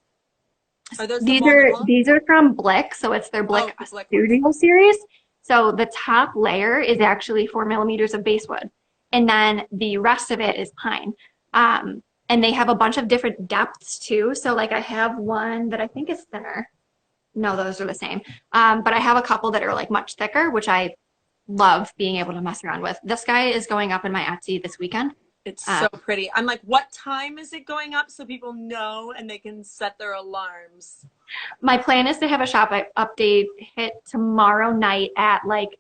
Speaker 1: Are those
Speaker 2: these are from Blick, so it's their Blick Studio series. So the top layer is actually 4 millimeters of basswood, and then the rest of it is pine. And they have a bunch of different depths too. So like I have one that I think is thinner. No, those are the same. But I have a couple that are like much thicker, which I love being able to mess around with. This guy is going up in my Etsy this weekend.
Speaker 1: It's so pretty. I'm like, what time is it going up so people know and they can set their alarms?
Speaker 2: My plan is to have a shop update hit tomorrow night at like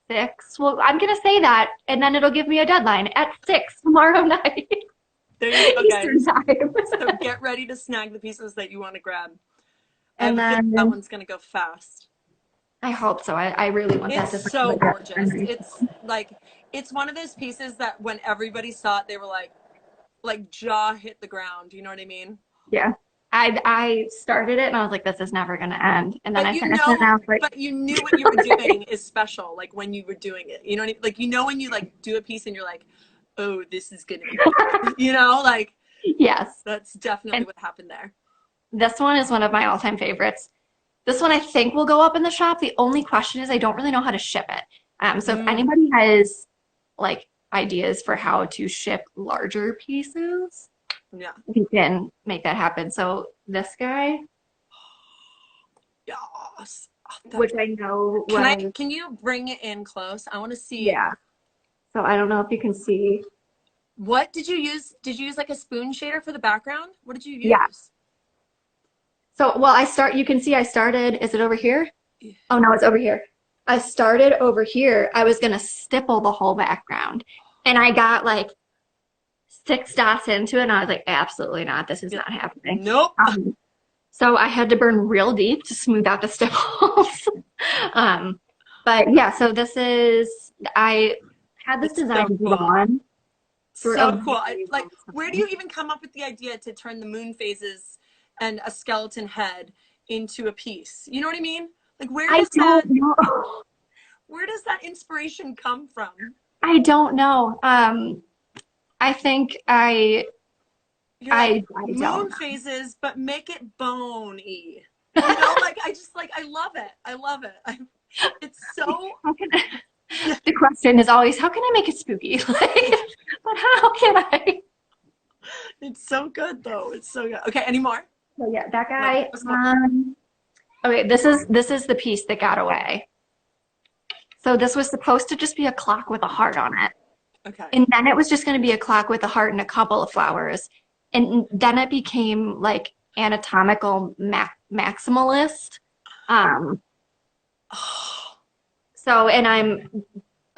Speaker 2: 6. Well, I'm going to say that, and then it'll give me a deadline at 6 tomorrow night.
Speaker 1: There you go, guys.
Speaker 2: Eastern time.
Speaker 1: So get ready to snag the pieces that you want to grab.
Speaker 2: And then
Speaker 1: that one's going to go fast.
Speaker 2: I hope so. I really want that to
Speaker 1: It's so gorgeous. It's like, it's one of those pieces that when everybody saw it, they were like jaw hit the ground. You know what I mean?
Speaker 2: Yeah. I started it and I was like, this is never going to end. And then I finished it and I was like,
Speaker 1: but you knew what you were doing is special. Like when you were doing it, you know what I mean? Like, you know, when you like do a piece and you're like, oh, this is going to be good. You know, like,
Speaker 2: yes,
Speaker 1: that's definitely what happened there.
Speaker 2: This one is one of my all-time favorites. This one I think will go up in the shop. The only question is I don't really know how to ship it. So if anybody has like ideas for how to ship larger pieces,
Speaker 1: yeah,
Speaker 2: we can make that happen. So this guy,
Speaker 1: yes,
Speaker 2: which I know.
Speaker 1: Can you bring it in close? I want to see.
Speaker 2: Yeah. So I don't know if you can see.
Speaker 1: What did you use? Did you use like a spoon shader for the background? What did you use?
Speaker 2: Yeah. So, well, you can see I started, is it over here? Yeah. Oh, no, it's over here. I started over here. I was going to stipple the whole background. And I got like 6 dots into it. And I was like, absolutely not. This is not happening.
Speaker 1: Nope.
Speaker 2: So I had to burn real deep to smooth out the stipples. But yeah, so this is, I had this design drawn.
Speaker 1: So cool. Like, where do you even come up with the idea to turn the moon phases and a skeleton head into a piece? You know what I mean? Like, where does that inspiration come from?
Speaker 2: I don't know. I think
Speaker 1: You're like
Speaker 2: I don't
Speaker 1: moon
Speaker 2: know.
Speaker 1: phases, but make it bone-y. You know, like I just like I love it. I love it. It's so
Speaker 2: How can the question is always, how can I make it spooky? Like, but how can I?
Speaker 1: it's so good though. It's so good. Okay, any more?
Speaker 2: So yeah, that
Speaker 1: No,
Speaker 2: guy.
Speaker 1: what's more?
Speaker 2: Okay, this is the piece that got away. So this was supposed to just be a clock with a heart on it.
Speaker 1: Okay.
Speaker 2: And then it was just going to be a clock with a heart and a couple of flowers. And then it became like anatomical maximalist. Um, so, and I'm,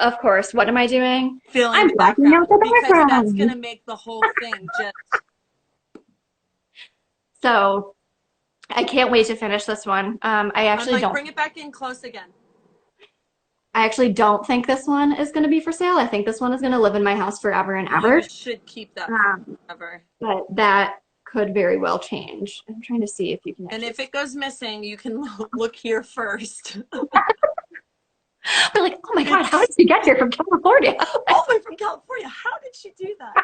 Speaker 2: of course, what am I doing?
Speaker 1: Filling
Speaker 2: I'm
Speaker 1: the
Speaker 2: blacking
Speaker 1: background
Speaker 2: out the
Speaker 1: because that's
Speaker 2: background.
Speaker 1: gonna make the whole thing just
Speaker 2: So I can't wait to finish this one.
Speaker 1: I'm like bring it back in close again.
Speaker 2: I actually don't think this one is going to be for sale. I think this one is going to live in my house forever and
Speaker 1: You
Speaker 2: ever.
Speaker 1: should keep that
Speaker 2: Um,
Speaker 1: forever.
Speaker 2: but that could very well change. I'm trying to see if you can
Speaker 1: And
Speaker 2: actually.
Speaker 1: if it goes missing, you can look here first.
Speaker 2: We're like, oh my God, how did
Speaker 1: It's
Speaker 2: she get here from California?
Speaker 1: all the way from California. How did she do that?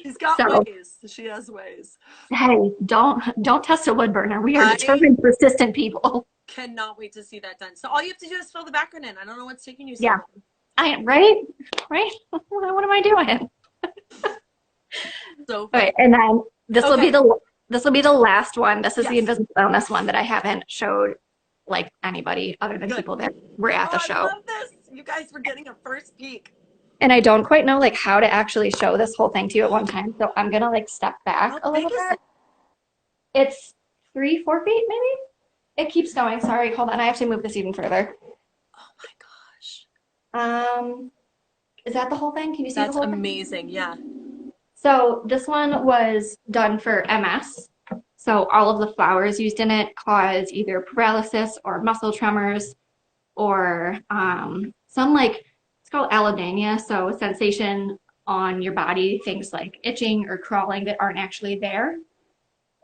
Speaker 1: She's got
Speaker 2: So,
Speaker 1: ways. She has ways.
Speaker 2: hey, don't test a wood burner. We are
Speaker 1: I
Speaker 2: determined, persistent people.
Speaker 1: cannot wait to see that done. So all you have to do is fill the background in. I don't know what's taking you so
Speaker 2: Yeah,
Speaker 1: long.
Speaker 2: I am right, right. What am I doing?
Speaker 1: So
Speaker 2: Okay,
Speaker 1: funny.
Speaker 2: and then
Speaker 1: Okay.
Speaker 2: this will be the last one. This is the
Speaker 1: Yes.
Speaker 2: invisible illness one that I haven't showed like anybody other than
Speaker 1: Good.
Speaker 2: people that were at
Speaker 1: Oh,
Speaker 2: the
Speaker 1: I
Speaker 2: show.
Speaker 1: love this. You guys were getting a first peek.
Speaker 2: And I don't quite know like how to actually show this whole thing to you at one time. So I'm gonna like step back
Speaker 1: How
Speaker 2: a little
Speaker 1: big is
Speaker 2: bit.
Speaker 1: it?
Speaker 2: It's 3, 4 feet maybe. It keeps going. Sorry, hold on. I have to move this even further.
Speaker 1: Oh my gosh.
Speaker 2: Um, is that the whole thing? Can you see the
Speaker 1: That's
Speaker 2: whole thing?
Speaker 1: amazing. Yeah.
Speaker 2: So this one was done for MS. So all of the flowers used in it cause either paralysis or muscle tremors or some like it's called allodynia, so sensation on your body, things like itching or crawling that aren't actually there.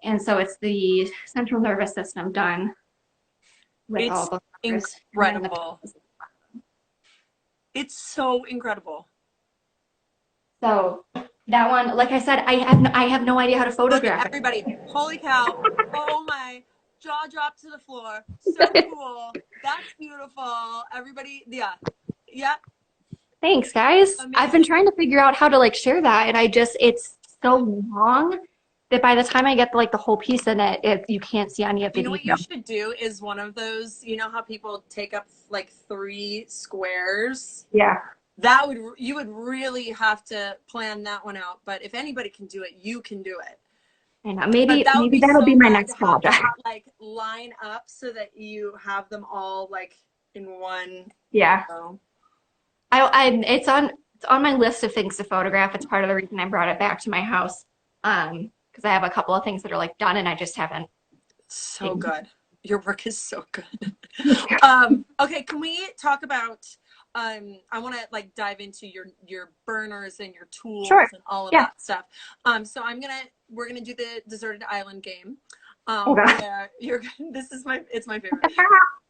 Speaker 2: And so it's the central nervous system done with all
Speaker 1: It's
Speaker 2: those flowers. And then the
Speaker 1: incredible. It's so incredible.
Speaker 2: so that one, like I said, I have no idea how to
Speaker 1: Okay,
Speaker 2: photograph
Speaker 1: everybody. Holy cow. Oh my. Jaw dropped to the floor. So
Speaker 2: it.
Speaker 1: cool. That's beautiful. Everybody, yeah. Yeah.
Speaker 2: Thanks, guys. I've been
Speaker 1: Amazing.
Speaker 2: trying to figure out how to like share that, and it's so long that by the time I get like the whole piece in it, you can't see any of
Speaker 1: You
Speaker 2: the
Speaker 1: know what
Speaker 2: detail.
Speaker 1: you should do is one of those, you know how people take up like 3 squares?
Speaker 2: Yeah,
Speaker 1: That would, you would really have to plan that one out. But if anybody can do it, you can do it.
Speaker 2: I know.
Speaker 1: But that would
Speaker 2: Maybe
Speaker 1: be
Speaker 2: that'll be
Speaker 1: so
Speaker 2: my
Speaker 1: fun to
Speaker 2: next
Speaker 1: have
Speaker 2: project.
Speaker 1: that like line up so that you have them all like in one
Speaker 2: Yeah,
Speaker 1: row.
Speaker 2: it's on my list of things to photograph. It's part of the reason I brought it back to my house. Because I have a couple of things that are like done, and I just haven't
Speaker 1: So
Speaker 2: taken.
Speaker 1: good. Your work is so good. Okay, can we talk about I want to like dive into your burners and your
Speaker 2: Sure.
Speaker 1: tools and all of
Speaker 2: Yeah.
Speaker 1: that stuff. So we're gonna do the deserted island game.
Speaker 2: Okay.
Speaker 1: Where you're this is it's my favorite.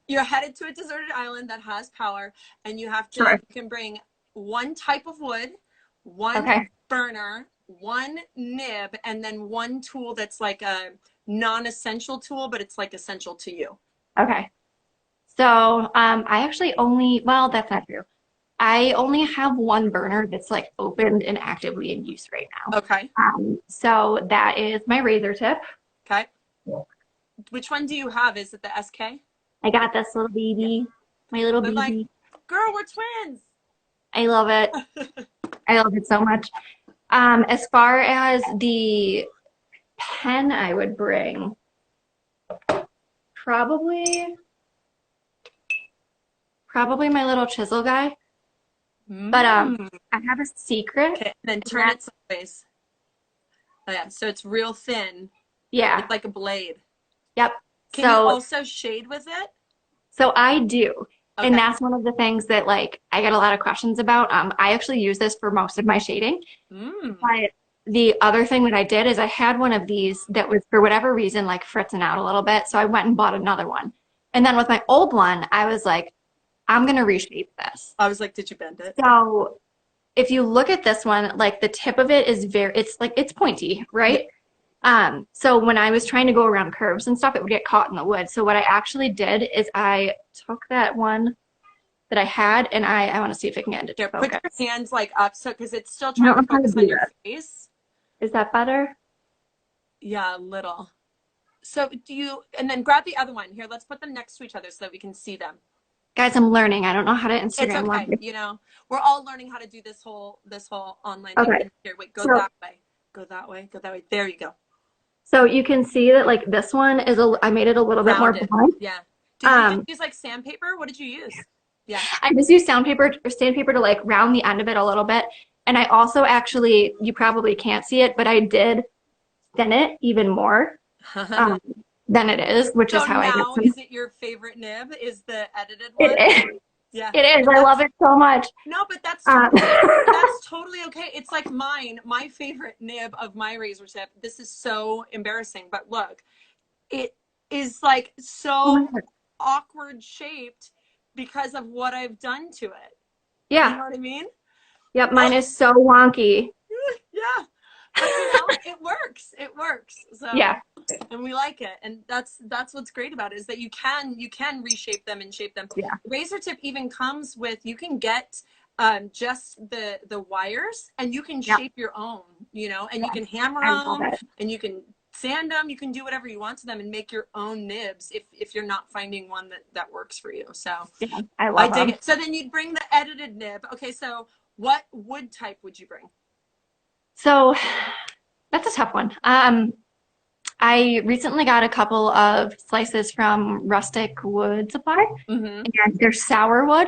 Speaker 1: You're headed to a deserted island that has power, and
Speaker 2: Sure.
Speaker 1: you can bring one type of wood, one
Speaker 2: Okay.
Speaker 1: burner, one nib, and then one tool that's like a non-essential tool, but it's like essential to you.
Speaker 2: Okay. So, I actually well, that's not true. I only have one burner that's like opened and actively in use right now.
Speaker 1: Okay.
Speaker 2: So that is my razor tip.
Speaker 1: Okay. Which one do you have? Is it the SK?
Speaker 2: I got this little baby, my little
Speaker 1: I'm like,
Speaker 2: baby.
Speaker 1: girl, we're twins.
Speaker 2: I love it. I love it so much. As far as the pen I would bring, probably my little chisel guy. But
Speaker 1: Mm.
Speaker 2: I have a secret.
Speaker 1: Okay, and then turn it sideways. Oh, yeah, so it's real thin.
Speaker 2: Yeah.
Speaker 1: It's like a blade.
Speaker 2: Yep.
Speaker 1: Can you also shade with it?
Speaker 2: So I do.
Speaker 1: Okay.
Speaker 2: And that's one of the things that like I get a lot of questions about. I actually use this for most of my shading. But the other thing that I did is I had one of these that was for whatever reason like fritzing out a little bit. So I went and bought another one. And then with my old one, I was like, I'm going to reshape this.
Speaker 1: I was like, did you bend it?
Speaker 2: So if you look at this one, like the tip of it is it's like, it's pointy,
Speaker 1: Yeah.
Speaker 2: right? So when I was trying to go around curves and stuff, it would get caught in the wood. So what I actually did is I took that one that I had and I want to see if I can get it to
Speaker 1: Here, put
Speaker 2: focus.
Speaker 1: your hands like up so because it's still
Speaker 2: I
Speaker 1: trying
Speaker 2: don't
Speaker 1: to
Speaker 2: know how to
Speaker 1: focus on
Speaker 2: do
Speaker 1: your
Speaker 2: this.
Speaker 1: face.
Speaker 2: Is that better?
Speaker 1: Yeah, a little. So do you, and then grab the other one. Here, let's put them next to each other so that we can see them.
Speaker 2: Guys, I'm learning. I don't know how to
Speaker 1: It's
Speaker 2: Instagram
Speaker 1: okay.
Speaker 2: live.
Speaker 1: You know, we're all learning how to do this whole online thing.
Speaker 2: Okay.
Speaker 1: And here, wait, go
Speaker 2: So
Speaker 1: that way. Go that way. Go that way. There you go.
Speaker 2: so you can see that like this one is I made it a little bit more
Speaker 1: Rounded.
Speaker 2: blunt.
Speaker 1: Yeah. Did you just
Speaker 2: Um,
Speaker 1: use like sandpaper? What did you use? Yeah.
Speaker 2: I just use sandpaper to like round the end of it a little bit. And I also actually, you probably can't see it, but I did thin it even more um, than it is, which is
Speaker 1: So
Speaker 2: how I get
Speaker 1: now,
Speaker 2: some.
Speaker 1: is it your favorite nib? Is the edited
Speaker 2: It
Speaker 1: one?
Speaker 2: is.
Speaker 1: Yeah.
Speaker 2: It is.
Speaker 1: And
Speaker 2: I love it so much.
Speaker 1: no, but
Speaker 2: Um,
Speaker 1: that's totally okay. It's like mine, my favorite nib of my razor tip. This is so embarrassing, but look, it is like
Speaker 2: oh my
Speaker 1: so
Speaker 2: God.
Speaker 1: awkward shaped because of what I've done to it. You
Speaker 2: Yeah.
Speaker 1: know what I mean?
Speaker 2: Yep.
Speaker 1: Oh,
Speaker 2: Mine is so wonky.
Speaker 1: yeah. But you know, it works. It works. So,
Speaker 2: Yeah.
Speaker 1: and we like it. And that's what's great about it is that you can reshape them and shape them.
Speaker 2: Yeah.
Speaker 1: Razor tip even comes with you can get just the wires and you can
Speaker 2: Yep.
Speaker 1: shape your own, you know, and you
Speaker 2: Yeah.
Speaker 1: can hammer
Speaker 2: I love
Speaker 1: them
Speaker 2: it.
Speaker 1: and you can sand them, you can do whatever you want to them and make your own nibs if you're not finding one that works for you. So
Speaker 2: Yeah. I
Speaker 1: I
Speaker 2: love
Speaker 1: dig
Speaker 2: them.
Speaker 1: it. So then you'd bring the edited nib. Okay, so what wood type would you bring?
Speaker 2: So that's a tough one. I recently got a couple of slices from Rustic Wood Supply,
Speaker 1: Mm-hmm.
Speaker 2: and they're sour wood.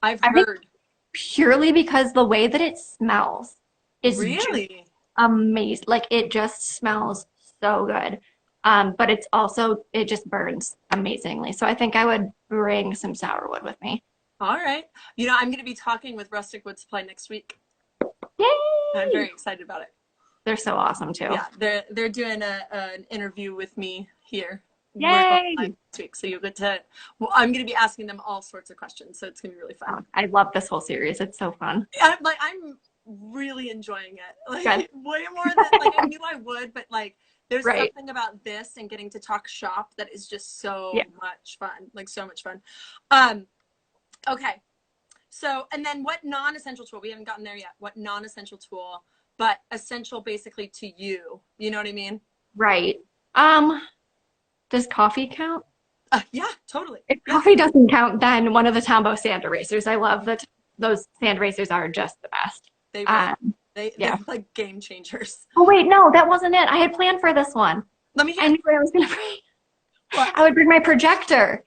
Speaker 1: I've
Speaker 2: I think
Speaker 1: heard.
Speaker 2: purely because the way that it smells is just
Speaker 1: Really?
Speaker 2: amazing. Like it just smells so good. But it's also it just burns amazingly. So I think I would bring some sour wood with me.
Speaker 1: All right. You know, I'm going to be talking with Rustic Wood Supply next week. I'm
Speaker 2: Yay!
Speaker 1: very excited about it.
Speaker 2: They're so awesome too.
Speaker 1: Yeah, they're doing an interview with me here. We're going live
Speaker 2: Yay!
Speaker 1: next week, so you'll get to. Well, I'm going to be asking them all sorts of questions, so it's going to be really fun.
Speaker 2: Oh, I love this whole series. It's so fun.
Speaker 1: I'm really enjoying it. Like
Speaker 2: Good.
Speaker 1: way more than like I knew I would, but like there's
Speaker 2: Right.
Speaker 1: something about this and getting to talk shop that is just so
Speaker 2: Yeah.
Speaker 1: much fun. Like so much fun. Um, okay. So, and then what non-essential tool? We haven't gotten there yet. What non-essential tool, but essential basically to you? You know what I mean?
Speaker 2: Right. Does coffee count?
Speaker 1: Yeah, totally.
Speaker 2: If
Speaker 1: Yeah,
Speaker 2: coffee doesn't count, then one of the Tombow sand erasers. I love that those sand erasers are just the best.
Speaker 1: they really,
Speaker 2: Yeah.
Speaker 1: they're like game changers.
Speaker 2: Oh wait, no, that wasn't it. I had planned for this one.
Speaker 1: Let me
Speaker 2: I
Speaker 1: hear.
Speaker 2: knew what I was gonna bring.
Speaker 1: What?
Speaker 2: I would bring my projector.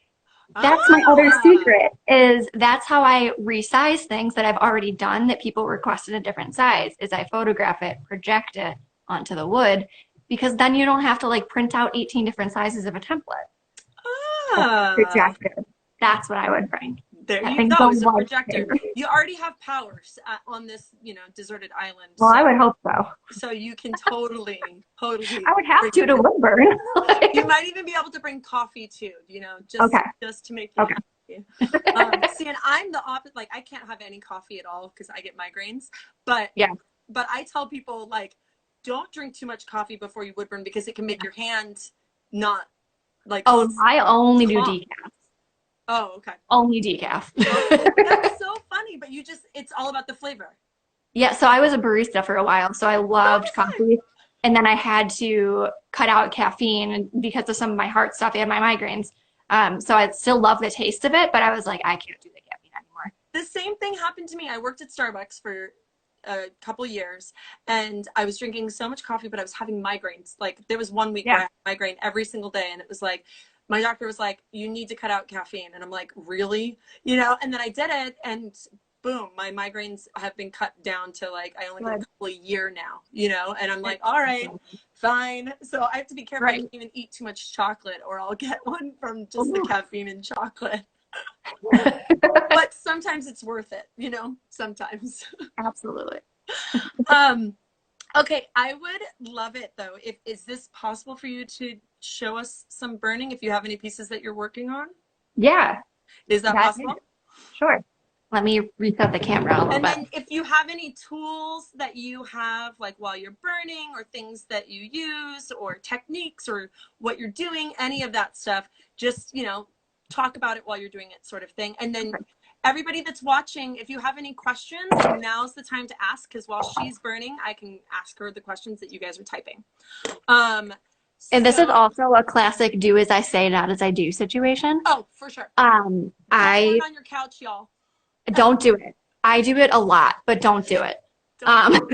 Speaker 2: That's my other
Speaker 1: Ah,
Speaker 2: secret, is that's how I resize things that I've already done that people requested a different size, is I photograph it, project it onto the wood, because then you don't have to like print out 18 different sizes of a template.
Speaker 1: ah.
Speaker 2: Projector. That's what I would bring.
Speaker 1: There
Speaker 2: That
Speaker 1: you
Speaker 2: thing's a
Speaker 1: go. It's a projector.
Speaker 2: lifesaver.
Speaker 1: You already have powers on this, you know, deserted island.
Speaker 2: Well, I
Speaker 1: So,
Speaker 2: would hope so.
Speaker 1: so you can totally, totally.
Speaker 2: I would have
Speaker 1: bring
Speaker 2: to
Speaker 1: it.
Speaker 2: wood burn.
Speaker 1: You might even be able to bring coffee too, you know,
Speaker 2: Okay.
Speaker 1: just to make you
Speaker 2: Okay.
Speaker 1: happy. See, and I'm the opposite. Like, I can't have any coffee at all because I get migraines. But
Speaker 2: Yeah.
Speaker 1: but I tell people like, don't drink too much coffee before you wood burn because it can make your hand not like.
Speaker 2: Oh, I only do
Speaker 1: Swamp.
Speaker 2: decaf.
Speaker 1: Oh, okay.
Speaker 2: Only decaf.
Speaker 1: That's so funny, but it's all about the flavor.
Speaker 2: Yeah, so I was a barista for a while, so I loved
Speaker 1: So was I.
Speaker 2: coffee. And then I had to cut out caffeine because of some of my heart stuff and my migraines. So I still love the taste of it, but I was like, I can't do the caffeine anymore.
Speaker 1: The same thing happened to me. I worked at Starbucks for a couple years and I was drinking so much coffee, but I was having migraines. Like there was one week where I had migraine every single day. And it was like, my doctor was like, you need to cut out caffeine. And I'm like, really? You know, and then I did it and boom, my migraines have been cut down to like, I only get a couple a year now, you know? And I'm like, all right, fine. So I have to be careful. I can't even eat too much chocolate or I'll get one from just the caffeine in chocolate. But sometimes it's worth it, you know, sometimes.
Speaker 2: Absolutely.
Speaker 1: Okay, I would love it though. Is this possible for you to show us some burning if you have any pieces that you're working on?
Speaker 2: Yeah.
Speaker 1: Is that possible?
Speaker 2: Sure. Let me reset the camera a little
Speaker 1: And
Speaker 2: bit.
Speaker 1: then if you have any tools that you have, like while you're burning, or things that you use, or techniques, or what you're doing, any of that stuff, just, talk about it while you're doing it, sort of thing. And then everybody that's watching, if you have any questions, now's the time to ask, because while she's burning, I can ask her the questions that you guys are typing.
Speaker 2: And this is
Speaker 1: So,
Speaker 2: also a classic do as I say, not as I do situation.
Speaker 1: oh, for sure. Don't
Speaker 2: I
Speaker 1: burn on your couch, y'all.
Speaker 2: don't do it. I do it a lot, but don't do it.
Speaker 1: Don't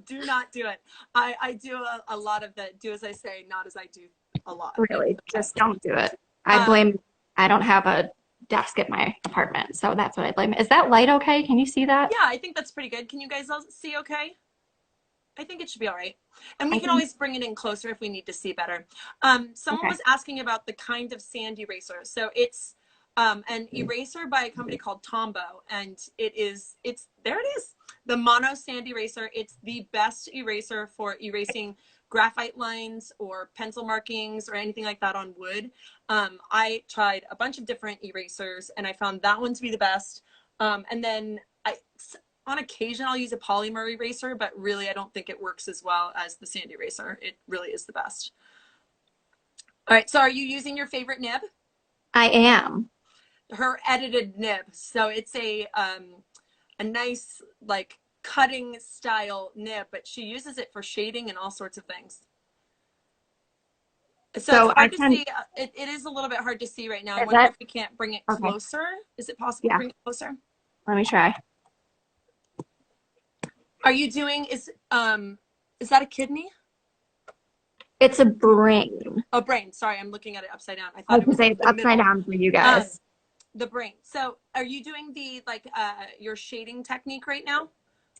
Speaker 1: do not do it. I do a lot of the do as I say, not as I do a lot.
Speaker 2: Really, just don't do it.
Speaker 1: Um,
Speaker 2: I don't have a desk at my apartment, so that's what I blame. Is that light okay? Can you see that?
Speaker 1: yeah, I think that's pretty good. Can you guys all see okay? I think it should be all right. And we
Speaker 2: I
Speaker 1: can
Speaker 2: think
Speaker 1: always bring it in closer if we need to see better. Someone
Speaker 2: okay.
Speaker 1: was asking about the kind of sand eraser. So it's an eraser by a company called Tombow, and it's there it is, the mono sand eraser. It's the best eraser for erasing graphite lines or pencil markings or anything like that on wood. I tried a bunch of different erasers, and I found that one to be the best. And then on occasion I'll use a polymer eraser, but really I don't think it works as well as the sand eraser. It really is the best. All right, so are you using your favorite nib?
Speaker 2: I am.
Speaker 1: Her edited nib. So it's a nice, like, cutting style nib, but she uses it for shading and all sorts of things. So it's
Speaker 2: So I
Speaker 1: hard to
Speaker 2: can.
Speaker 1: see. It is a little bit hard to see right now. I
Speaker 2: Is
Speaker 1: wonder
Speaker 2: that
Speaker 1: if we can't bring it
Speaker 2: okay?
Speaker 1: closer. Is it possible to
Speaker 2: Yeah.
Speaker 1: bring it closer?
Speaker 2: Let me try.
Speaker 1: Are you doing, is that a kidney?
Speaker 2: It's a brain.
Speaker 1: Oh, brain. Sorry, I'm looking at it upside down. I
Speaker 2: I
Speaker 1: thought
Speaker 2: was
Speaker 1: it
Speaker 2: gonna
Speaker 1: was
Speaker 2: say it's
Speaker 1: the
Speaker 2: upside
Speaker 1: middle.
Speaker 2: down for you
Speaker 1: Um,
Speaker 2: guys.
Speaker 1: the brain. So are you doing the, like, your shading technique right now?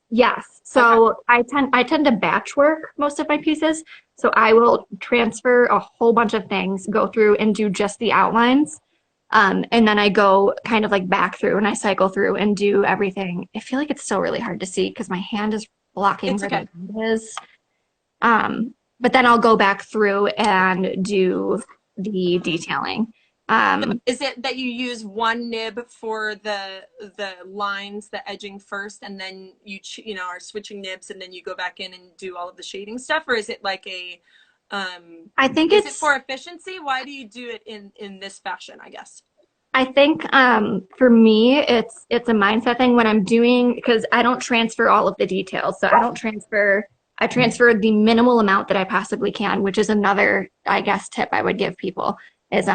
Speaker 2: Yes.
Speaker 1: Okay.
Speaker 2: So I tend to batch work most of my pieces. So I will transfer a whole bunch of things, go through and do just the outlines. And then I go kind of like back through and I cycle through and do everything. I feel like it's still really hard to see because my hand is blocking
Speaker 1: It's
Speaker 2: where the
Speaker 1: okay.
Speaker 2: light is. But then I'll go back through and do the detailing. Um,
Speaker 1: Is it that you use one nib for the lines, the edging first, and then are switching nibs, and then you go back in and do all of the shading stuff, or is it like
Speaker 2: I think
Speaker 1: is it
Speaker 2: it's
Speaker 1: for efficiency? Why do you do it in this fashion, I guess?
Speaker 2: I think for me it's a mindset thing when I'm doing because I don't transfer all of the details. So I transfer the minimal amount that I possibly can, which is another, I guess, tip I would give people is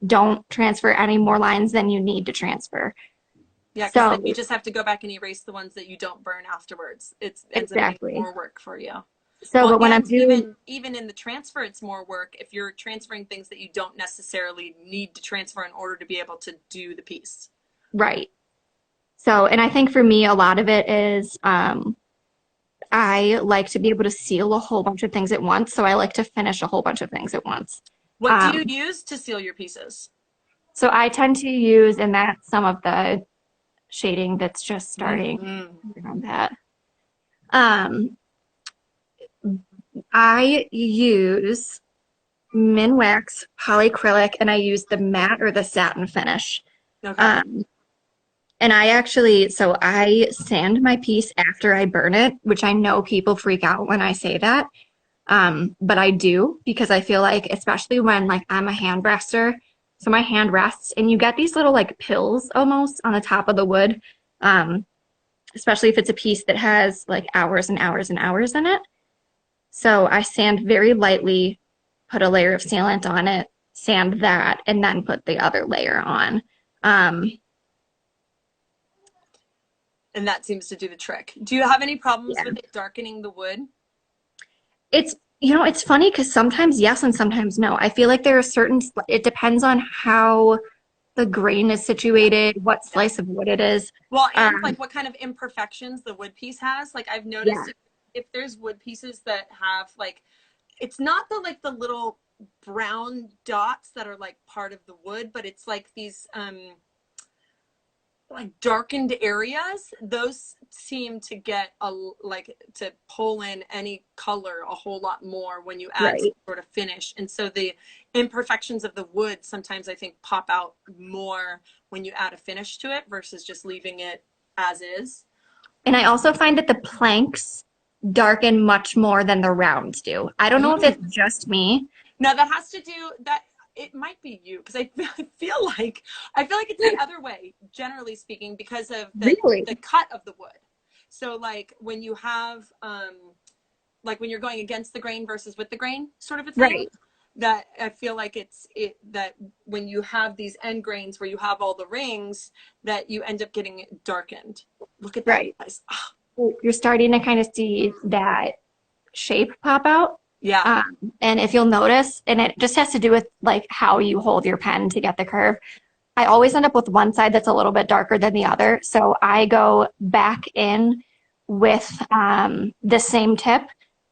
Speaker 2: don't transfer any more lines than you need to transfer.
Speaker 1: Yeah, because then you
Speaker 2: So
Speaker 1: just have to go back and erase the ones that you don't burn afterwards. It ends up being
Speaker 2: exactly.
Speaker 1: more work for you.
Speaker 2: So
Speaker 1: Well,
Speaker 2: but when I'm
Speaker 1: and
Speaker 2: doing
Speaker 1: even in the transfer, it's more work if you're transferring things that you don't necessarily need to transfer in order to be able to do the piece.
Speaker 2: right. So and I think for me a lot of it is I like to be able to seal a whole bunch of things at once. So I like to finish a whole bunch of things at once.
Speaker 1: What do you
Speaker 2: Um,
Speaker 1: use to seal your pieces?
Speaker 2: so I tend to use, and that's some of the shading that's just starting
Speaker 1: Mm-hmm.
Speaker 2: around that. Um, I use Minwax polyacrylic, and I use the matte or the satin finish.
Speaker 1: Okay.
Speaker 2: Um, and so I sand my piece after I burn it, which I know people freak out when I say that. But I do because I feel like, especially when like I'm a hand rester, so my hand rests and you get these little like pills almost on the top of the wood, um, especially if it's a piece that has like hours and hours and hours in it. So I sand very lightly, put a layer of sealant on it, sand that, and then put the other layer on. Um,
Speaker 1: And that seems to do the trick. Do you have any problems
Speaker 2: yeah.
Speaker 1: with it darkening the wood?
Speaker 2: It's funny because sometimes yes and sometimes no. I feel like there are it depends on how the grain is situated, what
Speaker 1: Yeah.
Speaker 2: slice of wood it is.
Speaker 1: Well, and
Speaker 2: Um,
Speaker 1: like what kind of imperfections the wood piece has. Like I've
Speaker 2: yeah,
Speaker 1: noticed if there's wood pieces that have like, it's not the little brown dots that are like part of the wood, but it's like these like darkened areas, those seem to get like to pull in any color a whole lot more when you add some
Speaker 2: Right.
Speaker 1: sort of finish. And so the imperfections of the wood sometimes I think pop out more when you add a finish to it versus just leaving it as is.
Speaker 2: And I also find that the planks darken much more than the rounds do. I don't know if
Speaker 1: Mm.
Speaker 2: it's just me.
Speaker 1: Now that has to do that it might be you because I feel like it's the other way generally speaking because of
Speaker 2: Really?
Speaker 1: the cut of the wood. So like when you have like when you're going against the grain versus with the grain sort of a thing,
Speaker 2: Right.
Speaker 1: that I feel like that when you have these end grains where you have all the rings that you end up getting it darkened. Look at that, you
Speaker 2: Right.
Speaker 1: guys. Ah,
Speaker 2: You're starting to kind of see that shape pop out.
Speaker 1: yeah.
Speaker 2: And if you'll notice, and it just has to do with like how you hold your pen to get the curve. I always end up with one side that's a little bit darker than the other. So I go back in with the same tip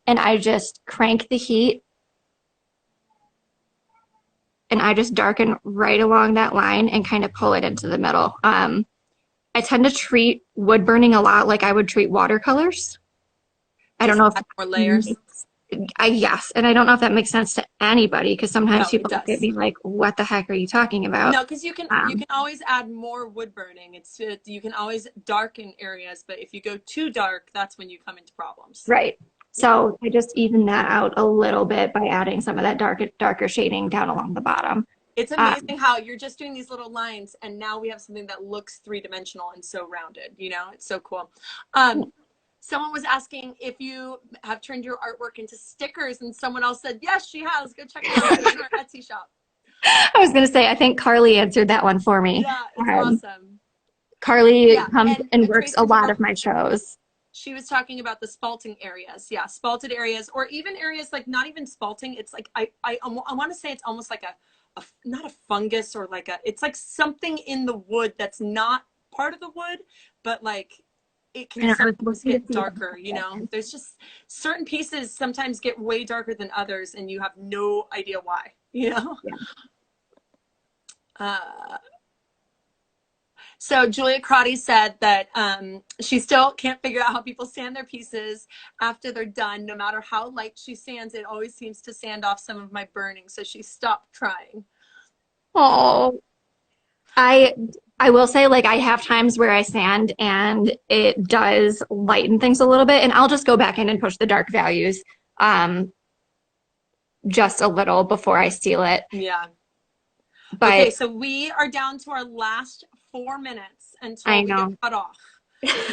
Speaker 2: and I just crank the heat and I just darken right along that line and kind of pull it into the middle. I tend to treat wood burning a lot like I would treat watercolors. I don't
Speaker 1: Just
Speaker 2: know if
Speaker 1: add more layers.
Speaker 2: I yes, and I don't know if that makes sense to anybody because sometimes
Speaker 1: No, it
Speaker 2: people look at
Speaker 1: does.
Speaker 2: me like, "What the heck are you talking about?"
Speaker 1: No, because you
Speaker 2: Um,
Speaker 1: can always add more wood burning. You can always darken areas, but if you go too dark, that's when you come into problems.
Speaker 2: right.
Speaker 1: Yeah.
Speaker 2: So I just even that out a little bit by adding some of that darker shading down along the bottom.
Speaker 1: It's
Speaker 2: Um,
Speaker 1: amazing how you're just doing these little lines and now we have something that looks three-dimensional and so rounded, you know? It's so cool. Um, someone was asking if you have turned your artwork into stickers and someone else said, yes, she has. Go check her out. It's in our Etsy shop.
Speaker 2: I was going to say, I think Carly answered that one for me.
Speaker 1: Yeah, it's
Speaker 2: Um,
Speaker 1: awesome.
Speaker 2: Carly
Speaker 1: Yeah,
Speaker 2: comes
Speaker 1: and
Speaker 2: and works
Speaker 1: Trace
Speaker 2: a
Speaker 1: and
Speaker 2: lot
Speaker 1: Timber,
Speaker 2: of my shows.
Speaker 1: she was talking about the spalting areas. Yeah, spalted areas, or even areas like not even spalting. It's like I want to say it's almost like a not a fungus or like a. It's like something in the wood that's not part of the wood, but like it can
Speaker 2: I was
Speaker 1: sometimes
Speaker 2: looking to
Speaker 1: get
Speaker 2: see
Speaker 1: darker. You know, there's just certain pieces sometimes get way darker than others, and you have no idea why. You know.
Speaker 2: yeah.
Speaker 1: Uh, So Julia Crotty said that she still can't figure out how people sand their pieces after they're done. No matter how light she sands, it always seems to sand off some of my burning. So she stopped trying.
Speaker 2: Oh, I I will say like I have times where I sand and it does lighten things a little bit and I'll just go back in and push the dark values um just a little before I seal it.
Speaker 1: Yeah. Okay,
Speaker 2: But
Speaker 1: so we are down to our last 4 minutes
Speaker 2: I
Speaker 1: until we get
Speaker 2: know.
Speaker 1: cut off.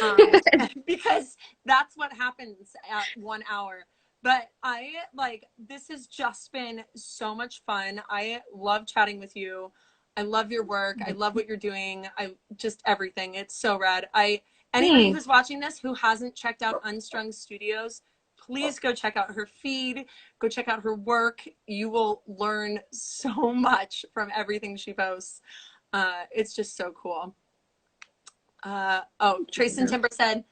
Speaker 1: Um, because that's what happens at 1 hour. But I like this has just been so much fun. I love chatting with you. I love your work. I love what you're doing. I just everything. It's so rad. I anybody
Speaker 2: Thanks.
Speaker 1: who's watching this who hasn't checked out Unstrung Studios, please go check out her feed. Go check out her work. You will learn so much from everything she posts. It's just so cool. Oh, Trace and Timber said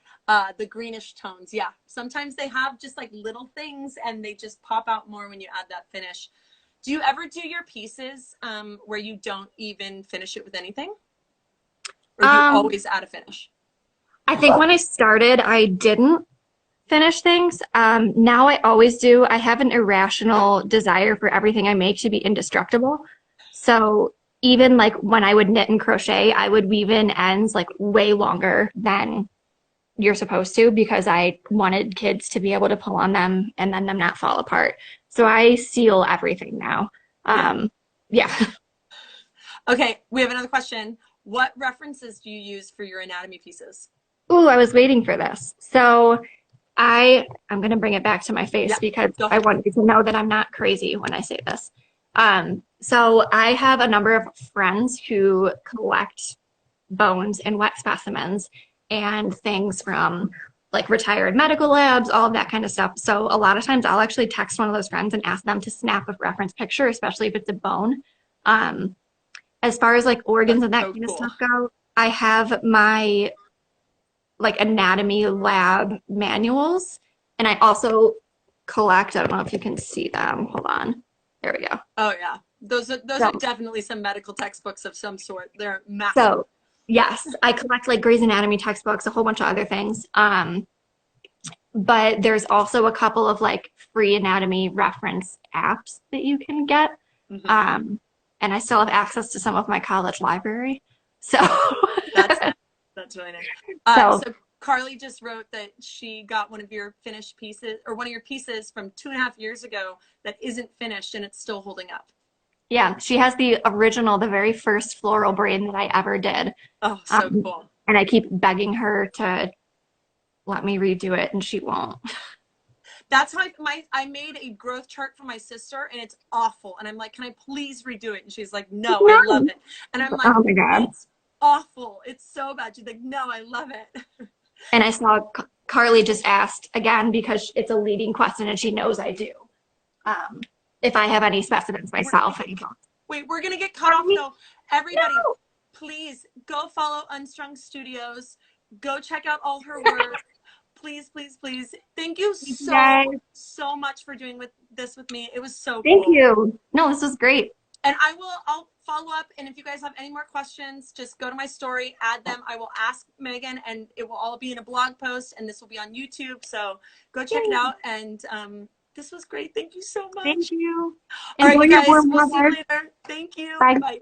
Speaker 1: the greenish tones. Yeah, sometimes they have just like little things and they just pop out more when you add that finish. Do you ever do your pieces where you don't even finish it with anything? Or do you
Speaker 2: Um,
Speaker 1: always add a finish?
Speaker 2: I think when I started, I didn't finish things. Now I always do. I have an irrational desire for everything I make to be indestructible. So even like when I would knit and crochet, I would weave in ends like way longer than you're supposed to because I wanted kids to be able to pull on them and then them not fall apart. So I seal everything now.
Speaker 1: Yeah.
Speaker 2: Yeah.
Speaker 1: Okay, we have another question. What references do you use for your anatomy pieces?
Speaker 2: Ooh, I was waiting for this. So I'm going to bring it back to my face
Speaker 1: Yeah,
Speaker 2: because
Speaker 1: go
Speaker 2: I
Speaker 1: ahead.
Speaker 2: want you to know that I'm not crazy when I say this. So I have a number of friends who collect bones and wet specimens and things from like retired medical labs, all of that kind of stuff. So a lot of times I'll actually text one of those friends and ask them to snap a reference picture, especially if it's a bone. Um, as far as like organs
Speaker 1: That's
Speaker 2: and that
Speaker 1: so
Speaker 2: kind of
Speaker 1: cool.
Speaker 2: stuff go, I have my like anatomy lab manuals. And I also collect, I don't know if you can see them. Hold on. There we go.
Speaker 1: Oh yeah. Those are
Speaker 2: So,
Speaker 1: definitely some medical textbooks of some sort. They're massive.
Speaker 2: so Yes, I collect like Grey's Anatomy textbooks, a whole bunch of other things. But there's also a couple of like free anatomy reference apps that you can get.
Speaker 1: Mm-hmm.
Speaker 2: Um, and I still have access to some of my college library. So,
Speaker 1: That's nice. That's really nice.
Speaker 2: so
Speaker 1: So Carly just wrote that she got one of your finished pieces, or one of your pieces from 2.5 years ago that isn't finished and it's still holding up.
Speaker 2: yeah, she has the original, the very first floral braid that I ever did.
Speaker 1: Oh, so
Speaker 2: Um,
Speaker 1: cool.
Speaker 2: and I keep begging her to let me redo it, and she won't.
Speaker 1: That's how I made a growth chart for my sister and it's awful. And I'm like, can I please redo it? And she's like, no, I love
Speaker 2: No.
Speaker 1: it. And I'm like,
Speaker 2: Oh my God.
Speaker 1: it's awful. It's so bad. She's like, no, I love it.
Speaker 2: And I saw Carly just asked again because it's a leading question and she knows I do. Um, if I have any specimens
Speaker 1: We're gonna
Speaker 2: myself.
Speaker 1: get, wait, we're gonna get cut off though. Everybody,
Speaker 2: No.
Speaker 1: please go follow Unstrung Studios. Go check out all her work. Please, please, please. Thank you
Speaker 2: Thank you
Speaker 1: so,
Speaker 2: guys.
Speaker 1: so much for doing this with me. It was so
Speaker 2: Thank
Speaker 1: cool.
Speaker 2: you. No, this was great.
Speaker 1: And I'll follow up. And if you guys have any more questions, just go to my story, add them. I will ask Megan, and it will all be in a blog post, and this will be on YouTube. So go check it
Speaker 2: Yay.
Speaker 1: out. And this was great. Thank you so
Speaker 2: Thank
Speaker 1: much.
Speaker 2: you.
Speaker 1: All right,
Speaker 2: Enjoy
Speaker 1: you
Speaker 2: your
Speaker 1: guys,
Speaker 2: warm
Speaker 1: we'll see you
Speaker 2: weather.
Speaker 1: later. Thank you.
Speaker 2: Bye.
Speaker 1: Bye.